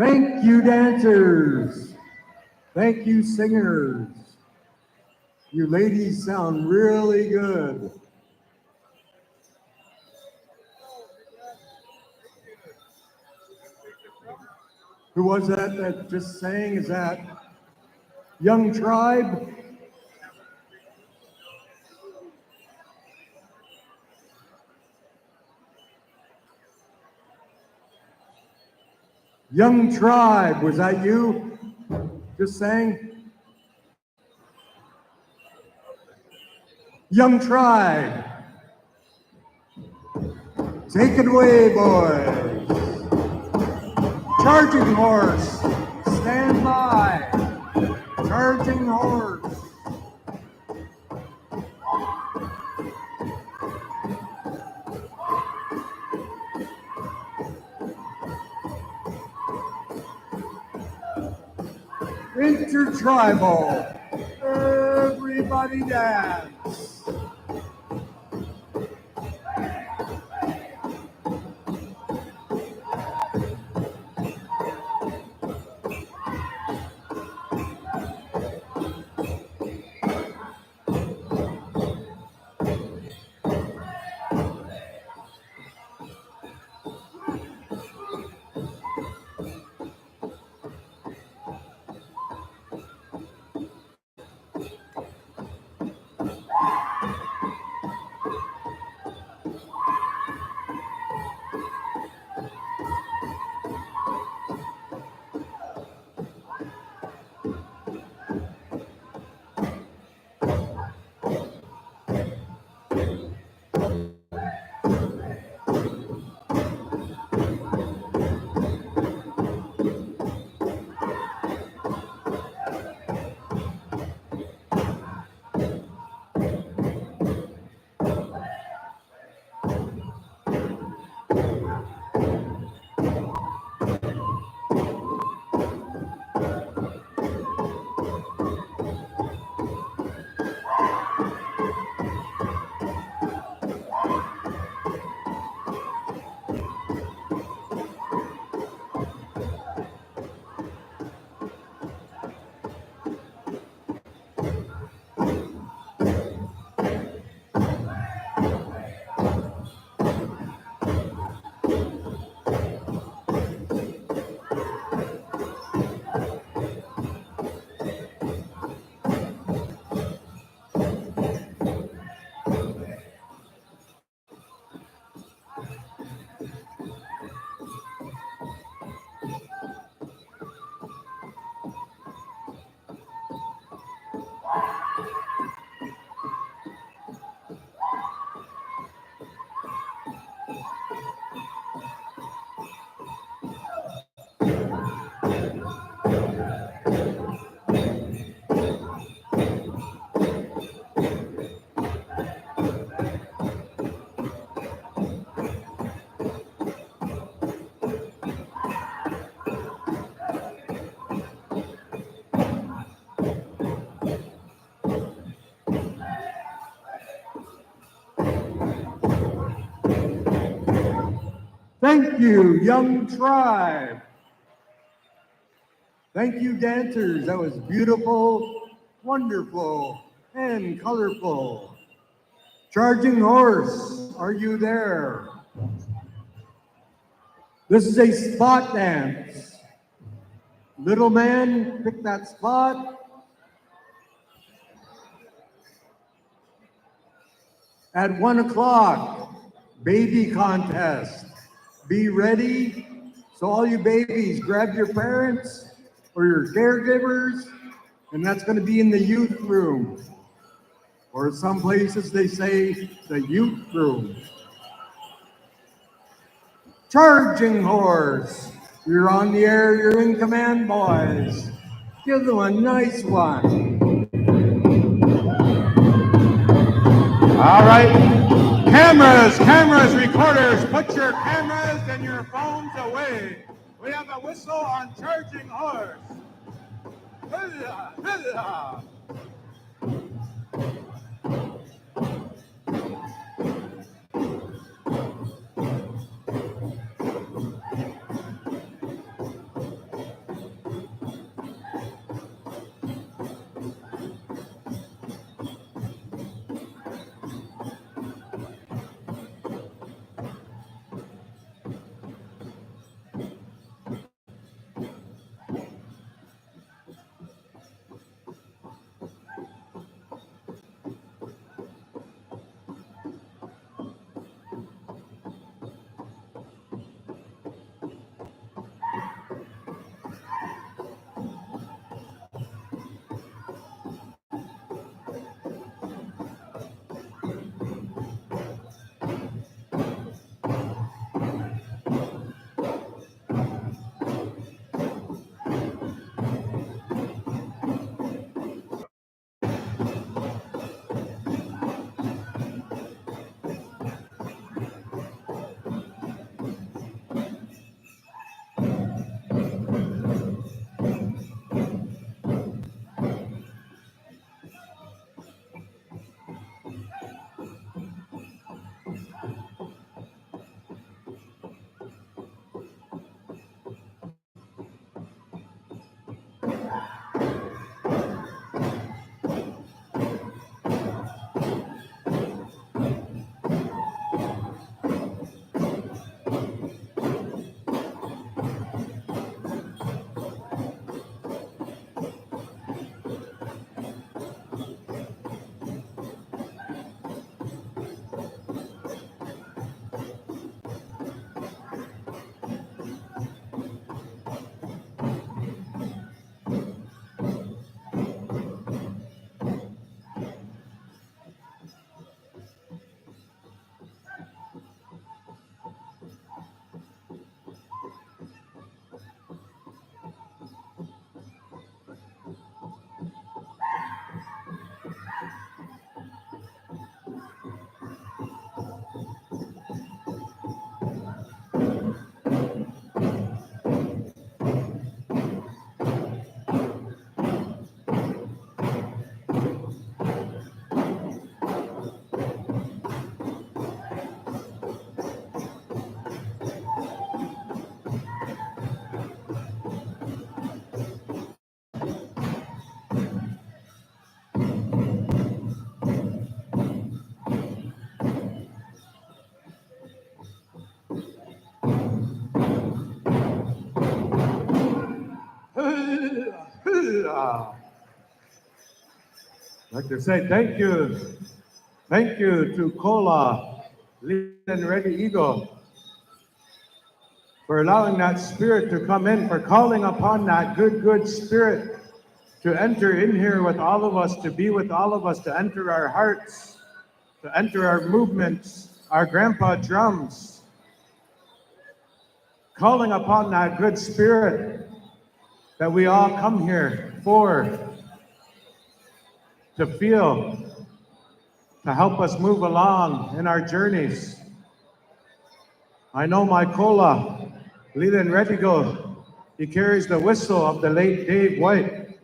Thank you, dancers. Thank you, singers. You ladies sound really good. Who was that just sang? Is that Young Tribe? Young Tribe, was that you? Just sang? Young Tribe. Take it away, boys. Charging horse, stand by. Charging horse. Intertribal. Everybody dance. Thank you, Young Tribe. Thank you, dancers. That was beautiful, wonderful, and colorful. Charging horse, are you there? This is a spot dance. Little man, pick that spot. At 1 o'clock, baby contest. Be ready. So all you babies, grab your parents or your caregivers, and that's going to be in the youth room. Or some places they say the youth room. Charging horse. You're on the air, you're in command, boys. Give them a nice one. All right. Cameras, recorders, put your cameras and your phones away. We have a whistle on Charging Horse. Huzzah, huzzah. I'd like to say thank you to Kola, Lead and Ready Eagle, for allowing that spirit to come in, for calling upon that good spirit to enter in here with all of us, to be with all of us, to enter our hearts, to enter our movements, our grandpa drums, calling upon that good spirit that we all come here for, to feel, to help us move along in our journeys. I know my Kola, Leland Redigo, he carries the whistle of the late Dave White.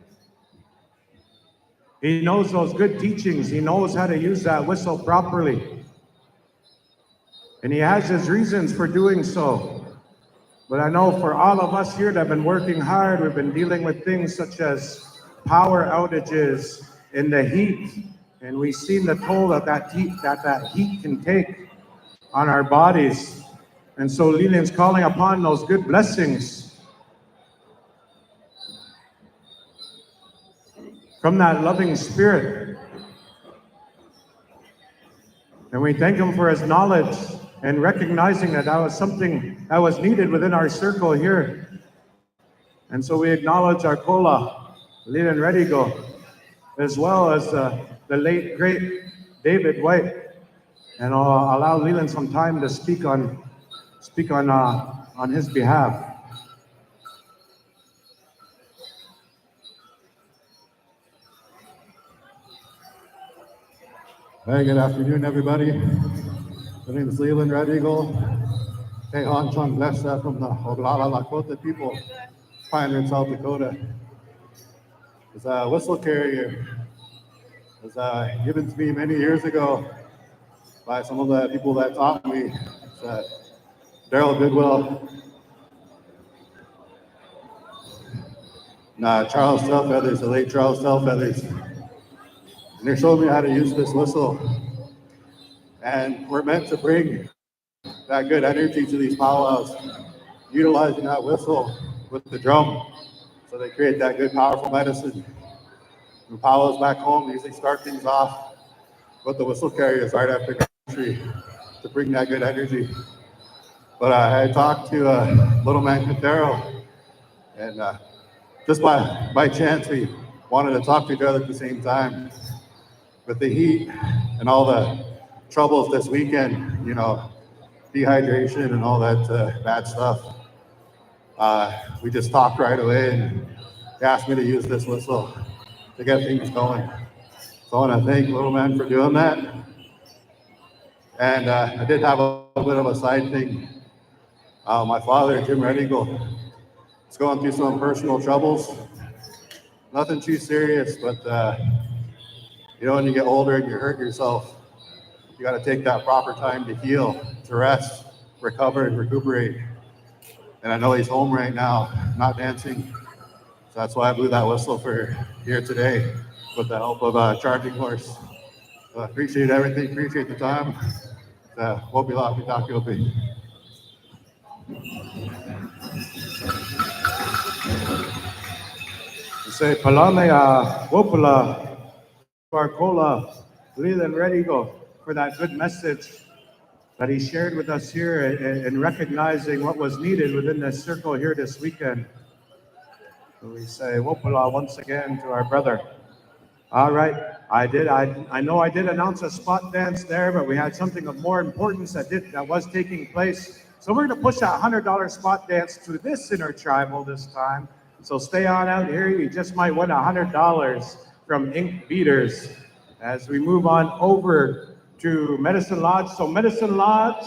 He knows those good teachings. He knows how to use that whistle properly. And he has his reasons for doing so. But I know for all of us here that have been working hard, we've been dealing with things such as power outages in the heat. And we've seen the toll that heat can take on our bodies. And so Lilian's calling upon those good blessings from that loving spirit. And we thank him for his knowledge and recognizing that that was something that was needed within our circle here. And so we acknowledge our Kola, Leland Redigo, as well as the late, great David White. And I'll allow Leland some time to speak on his behalf. Hey, good afternoon, everybody. My name is Leland Red Eagle. Hey, Hon Chong Blessa from the Oglala Lakota people, Pioneer, South Dakota. It's a whistle carrier. It was given to me many years ago by some of the people that taught me. It's Daryl Goodwill, Charles Tailfeathers, the late Charles Tailfeathers. And they showed me how to use this whistle. And we're meant to bring that good energy to these powwows, utilizing that whistle with the drum. So they create that good, powerful medicine. The powwows back home usually start things off with the whistle carriers right after country to bring that good energy. But I talked to Little Man Quintero, and just by chance, we wanted to talk to each other at the same time. With the heat and all the troubles this weekend, you know, dehydration and all that bad stuff, we just talked right away, and he asked me to use this whistle to get things going. So I want to thank Little Man for doing that. And I did have a bit of a side thing. My father, Jim Red Eagle, is going through some personal troubles. Nothing too serious, but you know, when you get older and you hurt yourself, you got to take that proper time to heal, to rest, recover, and recuperate. And I know he's home right now, not dancing. So that's why I blew that whistle for here today with the help of a charging horse. So I appreciate everything, appreciate the time. Wopi Laki Taki Opi. Say Palamea Wopula Barcola, Leland Redigo, for that good message that he shared with us here in recognizing what was needed within this circle here this weekend. So we say Wopula once again to our brother. All right, I know I did announce a spot dance there, but we had something of more importance that was taking place. So we're gonna push that $100 spot dance to this intertribal this time. So stay on out here, you just might win $100 from Ink Beaters as we move on over to Medicine Lodge. So Medicine Lodge,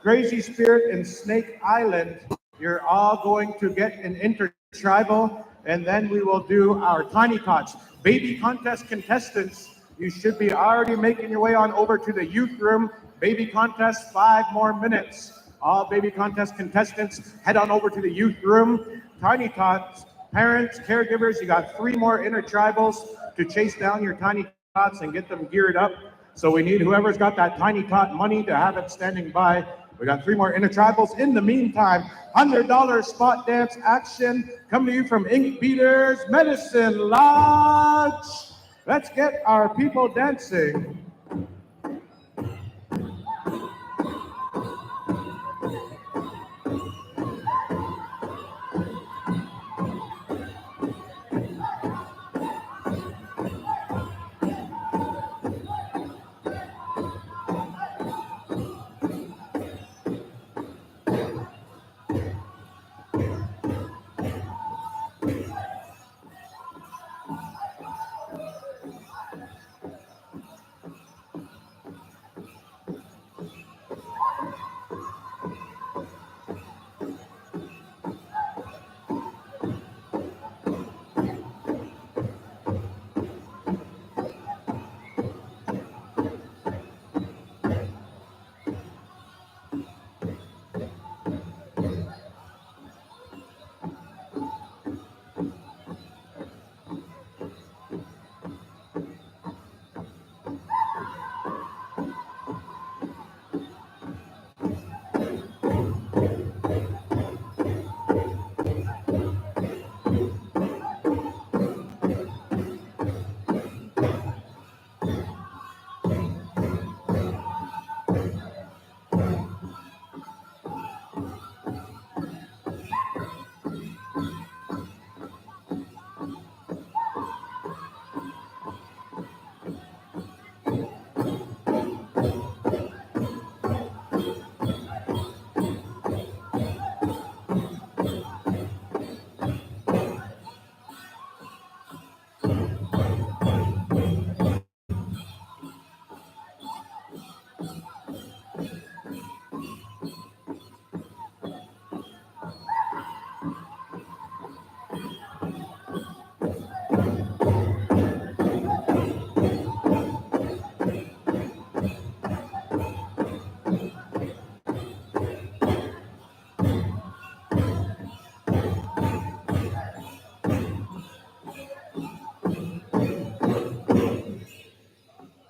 Crazy Spirit, and Snake Island, you're all going to get an intertribal, and then we will do our tiny tots. Baby contest contestants, you should be already making your way on over to the youth room. Baby contest, 5 more minutes. All baby contest contestants, head on over to the youth room. Tiny tots, parents, caregivers, you got 3 more intertribals to chase down your tiny tots and get them geared up. So we need whoever's got that tiny tot money to have it standing by We got 3 more intertribals. In the meantime, $100 spot dance action coming to you from Ink Beaters Medicine Lodge. Let's get our people dancing.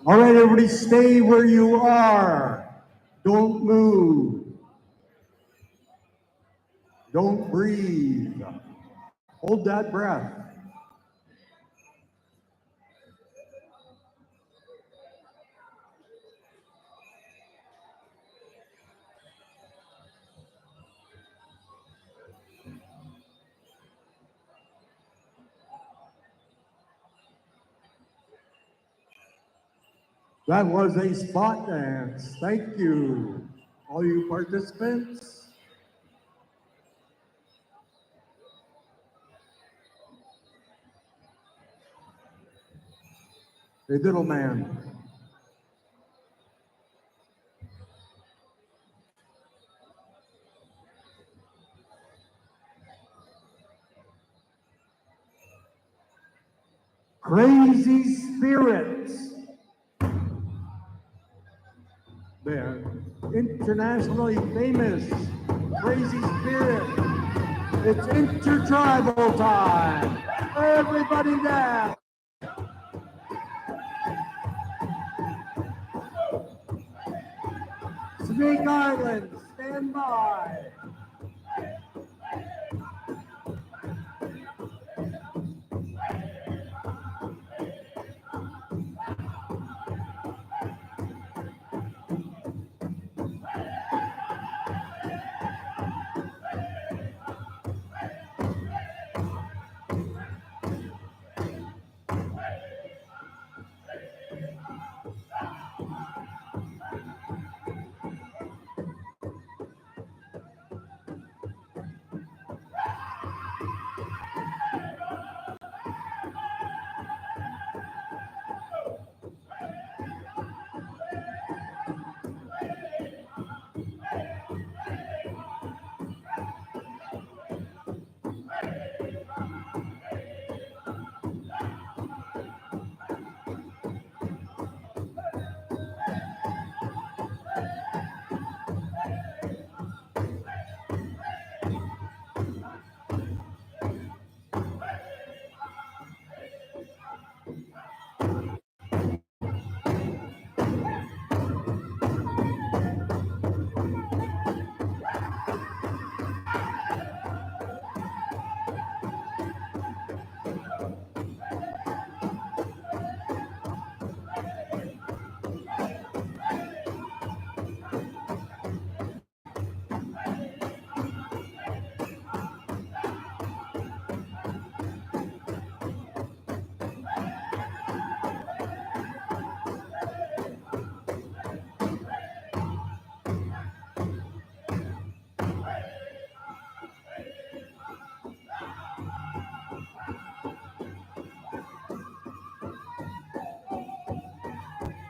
All right, everybody, stay where you are. Don't move. Don't breathe. Hold that breath. That was a spot dance. Thank you, all you participants. Hey, little man. Crazy spirits. They're internationally famous. Crazy spirit. It's intertribal time. Everybody down. Snake Island, stand by.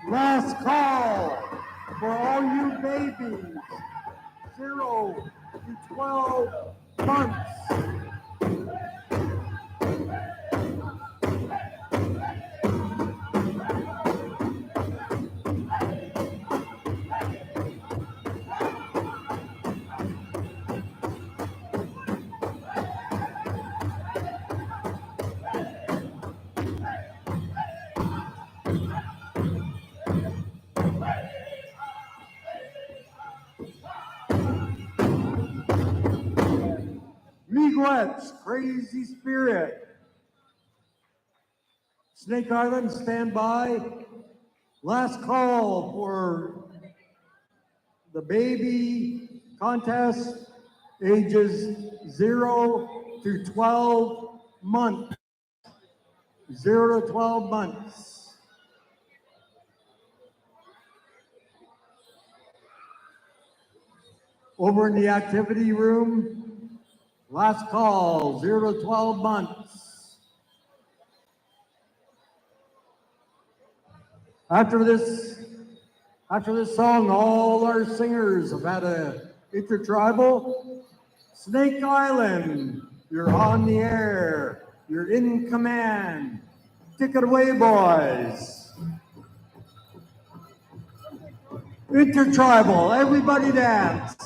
Last call for all you babies, 0 to 12 months. Miigwetz, Crazy Spirit. Snake Island, stand by. Last call for the baby contest, ages 0 to 12 months. 0 to 12 months. Over in the activity room, last call, 0 to 12 months. After this song, all our singers have had a intertribal. Snake Island, you're on the air. You're in command. Take it away, boys. Intertribal, everybody dance.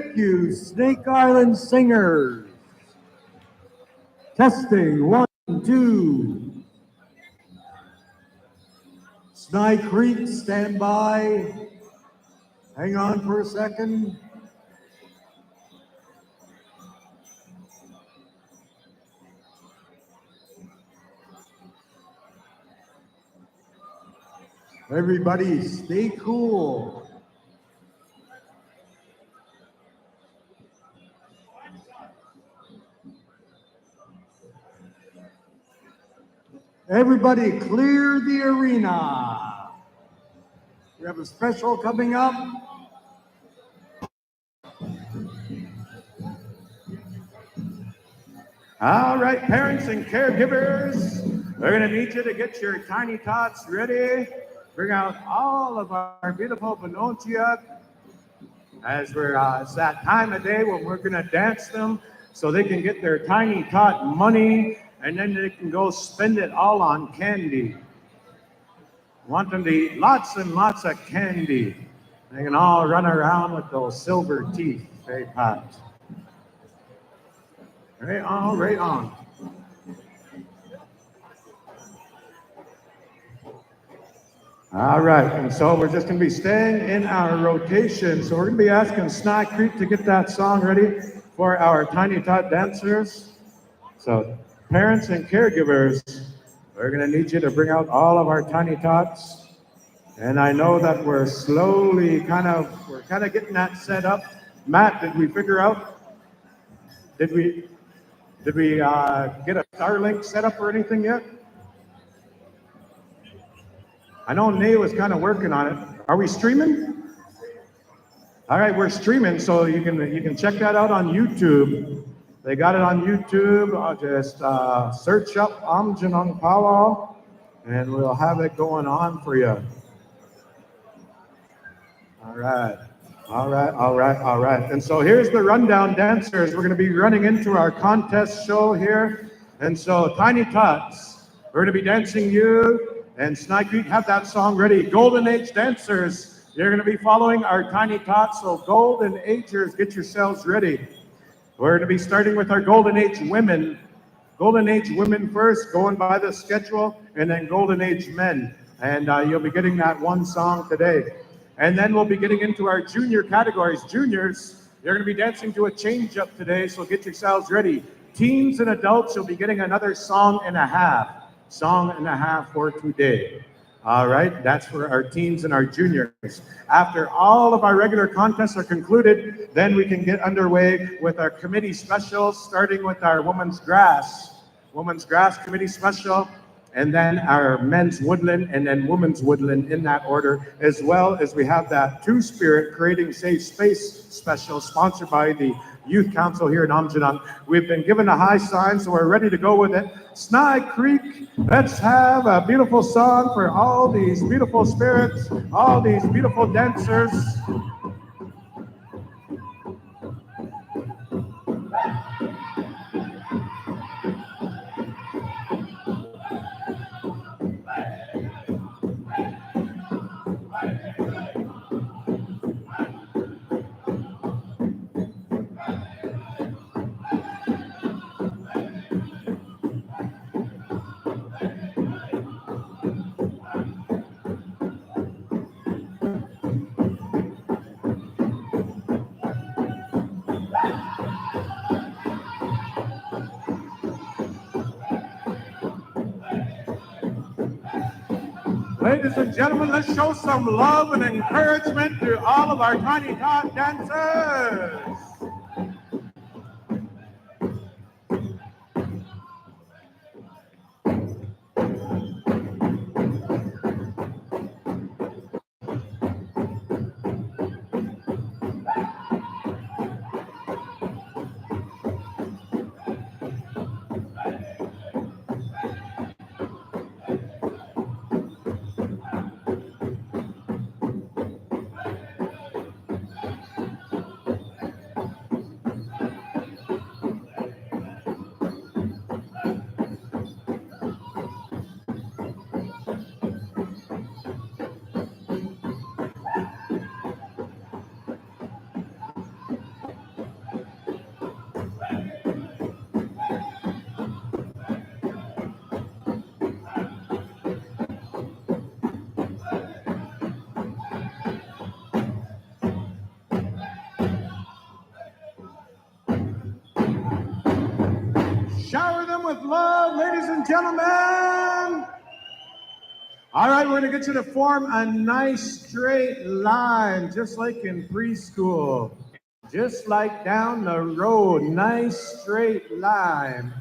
Thank you, Snake Island Singers. Testing, 1, 2. Sny Creek, stand by. Hang on for a second. Everybody, stay cool. Everybody, clear the arena. We have a special coming up. All right, parents and caregivers, we're going to need you to get your tiny tots ready. Bring out all of our beautiful Benotia as it's that time of day when we're going to dance them so they can get their tiny tot money and then they can go spend it all on candy. Want them to eat lots and lots of candy. They can all run around with those silver teeth they popped. Right on, right on. All right, and so we're just going to be staying in our rotation. So we're going to be asking Sny Creek to get that song ready for our Tiny Tot dancers. So parents and caregivers, we're going to need you to bring out all of our Tiny Tots. And I know that we're slowly kind of getting that set up. Matt, did we figure out? Did we get a Starlink set up or anything yet? I know Nay was kind of working on it. Are we streaming? All right, we're streaming, so you can check that out on YouTube. They got it on YouTube. I'll just search up Aamjiwnaang Powwow, and we'll have it going on for you. All right. And so here's the rundown dancers. We're going to be running into our contest show here. And so Tiny Tots, we're going to be dancing you. And Sny Creek, have that song ready. Golden Age dancers, you're going to be following our Tiny Tots. So Golden Agers, get yourselves ready. We're going to be starting with our Golden Age women. Golden Age women first, going by the schedule, and then Golden Age men. And you'll be getting that one song today. And then we'll be getting into our junior categories. Juniors, you're going to be dancing to a change-up today, so get yourselves ready. Teens and adults, you'll be getting another song and a half. Song and a half for today. All right, that's for our teens and our juniors. After all of our regular contests are concluded, then we can get underway with our committee specials, starting with our Women's Grass Committee Special, and then our Men's Woodland, and then Women's Woodland in that order, as well as we have that Two-Spirit Creating Safe Space Special, sponsored by the Youth Council here in Aamjiwnaang. We've been given a high sign, so we're ready to go with it. Sny Creek, let's have a beautiful song for all these beautiful spirits, all these beautiful dancers. Ladies and gentlemen, let's show some love and encouragement to all of our Tiny Tot dancers. Shower them with love, ladies and gentlemen. All right, we're gonna get you to form a nice straight line, just like in preschool. Just like down the road, nice straight line.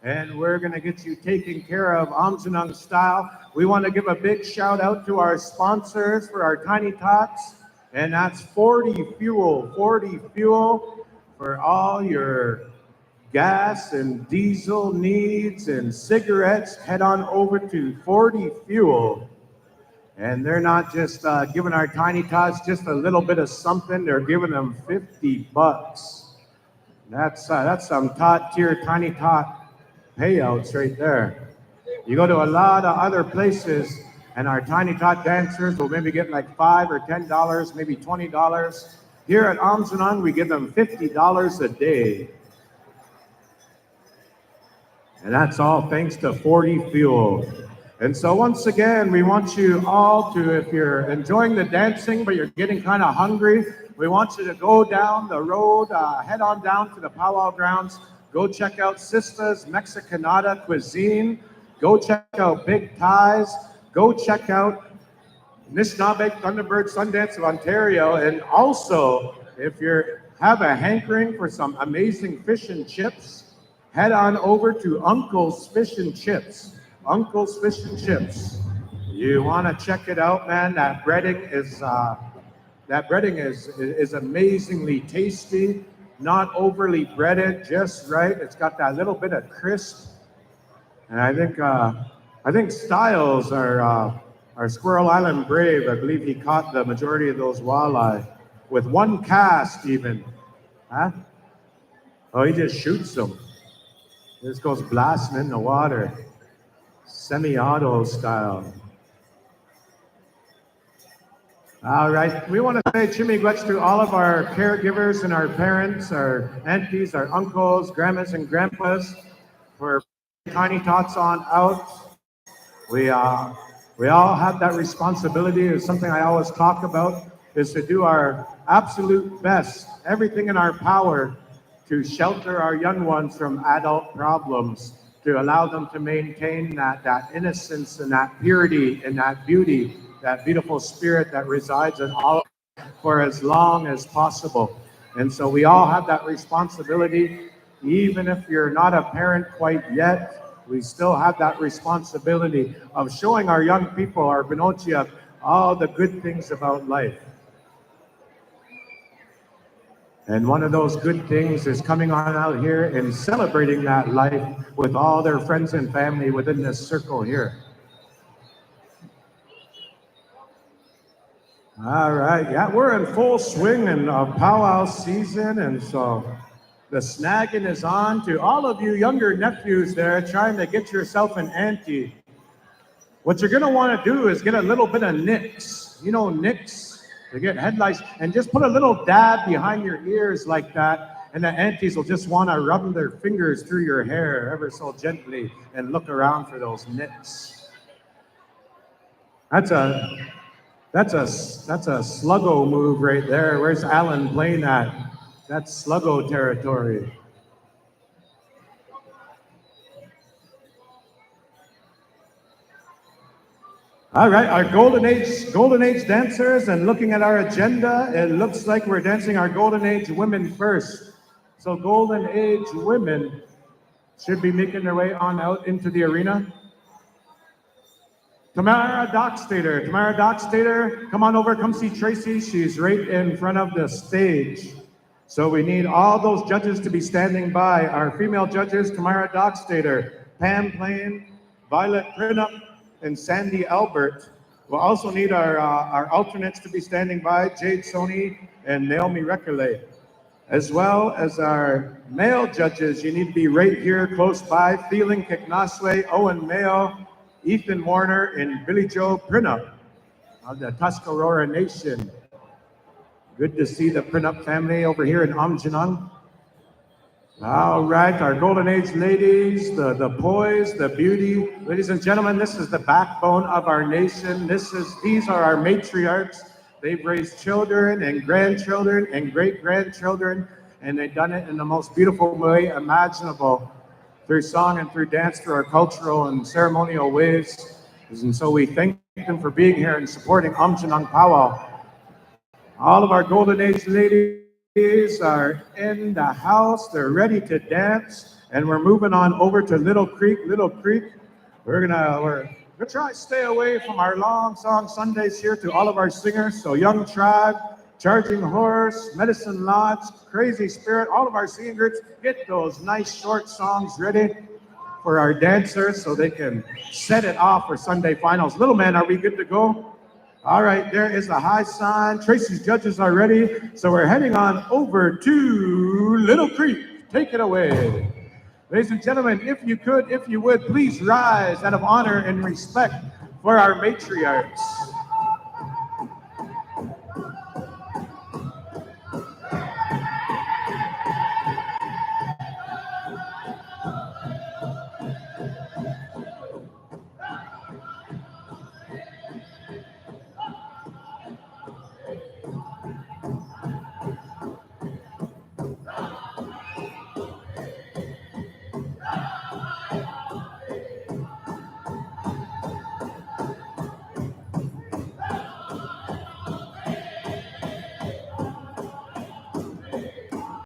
And we're gonna get you taken care of Aamjiwnaang style. We wanna give a big shout out to our sponsors for our Tiny Tots, and that's 40 Fuel for all your gas and diesel needs and cigarettes. Head on over to 40 Fuel. And they're not just giving our Tiny Tots just a little bit of something, they're giving them $50. That's some top tier Tiny Tot payouts right there. You go to a lot of other places and our Tiny Tot dancers will maybe get like $5 or $10, maybe $20. Here at Aamjiwnaang, we give them $50 a day. And that's all thanks to 40 Fuel. And so once again, we want you all to, if you're enjoying the dancing, but you're getting kind of hungry, we want you to go down the road, head on down to the powwow grounds, go check out Sista's Mexicanada Cuisine, go check out Big Ties, go check out Nishnabeg Thunderbird Sundance of Ontario, and also, if you have a hankering for some amazing fish and chips, head on over to Uncle's Fish and Chips. Uncle's Fish and Chips. You want to check it out, man. That breading is amazingly tasty, not overly breaded, just right. It's got that little bit of crisp, and I think Styles, our Squirrel Island Brave, I believe he caught the majority of those walleye with one cast, even. Huh? Oh, he just shoots them. This goes blasting in the water. Semi-auto style. All right, we want to say chimigwech to all of our caregivers and our parents, our aunties, our uncles, grandmas and grandpas for Tiny Tots on out. We all have that responsibility. It's something I always talk about, is to do our absolute best, everything in our power to shelter our young ones from adult problems, to allow them to maintain that innocence and that purity and that beauty, that beautiful spirit that resides in all of us for as long as possible. And so we all have that responsibility. Even if you're not a parent quite yet, we still have that responsibility of showing our young people, our Binotia, all the good things about life. And one of those good things is coming on out here and celebrating that life with all their friends and family within this circle here. All right, yeah, we're in full swing in powwow season, and so the snagging is on. To all of you younger nephews there trying to get yourself an auntie, what you're gonna wanna do is get a little bit of Nix. You know Nix? To get headlights, and just put a little dab behind your ears like that, and the aunties will just want to rub their fingers through your hair ever so gently and look around for those nits. That's a sluggo move right there. Where's Alan playing that? That's sluggo territory. All right, our Golden Age dancers, and looking at our agenda, it looks like we're dancing our Golden Age women first. So Golden Age women should be making their way on out into the arena. Tamara Dockstader, come on over, come see Tracy. She's right in front of the stage. So we need all those judges to be standing by. Our female judges, Tamara Dockstader, Pam Plain, Violet Prinup, and Sandy Albert. We'll also need our alternates to be standing by, Jade Soni and Naomi Recollet. As well as our male judges, you need to be right here close by, Feeling Kiknaswe, Owen Mayo, Ethan Warner, and Billy Joe Prinup of the Tuscarora Nation. Good to see the Prinup family over here in Aamjiwnaang. All right, our Golden Age ladies, the poise, the beauty. Ladies and gentlemen, this is the backbone of our nation. These are our matriarchs. They've raised children and grandchildren and great-grandchildren, and they've done it in the most beautiful way imaginable through song and through dance, through our cultural and ceremonial ways. And so we thank them for being here and supporting Aamjiwnaang Powwow. All of our Golden Age ladies are in the house. They're ready to dance. And we're moving on over to Little Creek. Little Creek, we're gonna try to stay away from our long song Sundays here to all of our singers. So Young Tribe, Charging Horse, Medicine Lodge, Crazy Spirit, all of our singing groups, get those nice short songs ready for our dancers so they can set it off for Sunday finals. Little man, are we good to go? All right, there is the high sign. Tracy's judges are ready. So we're heading on over to Little Creek. Take it away. Ladies and gentlemen, if you would, please rise out of honor and respect for our matriarchs.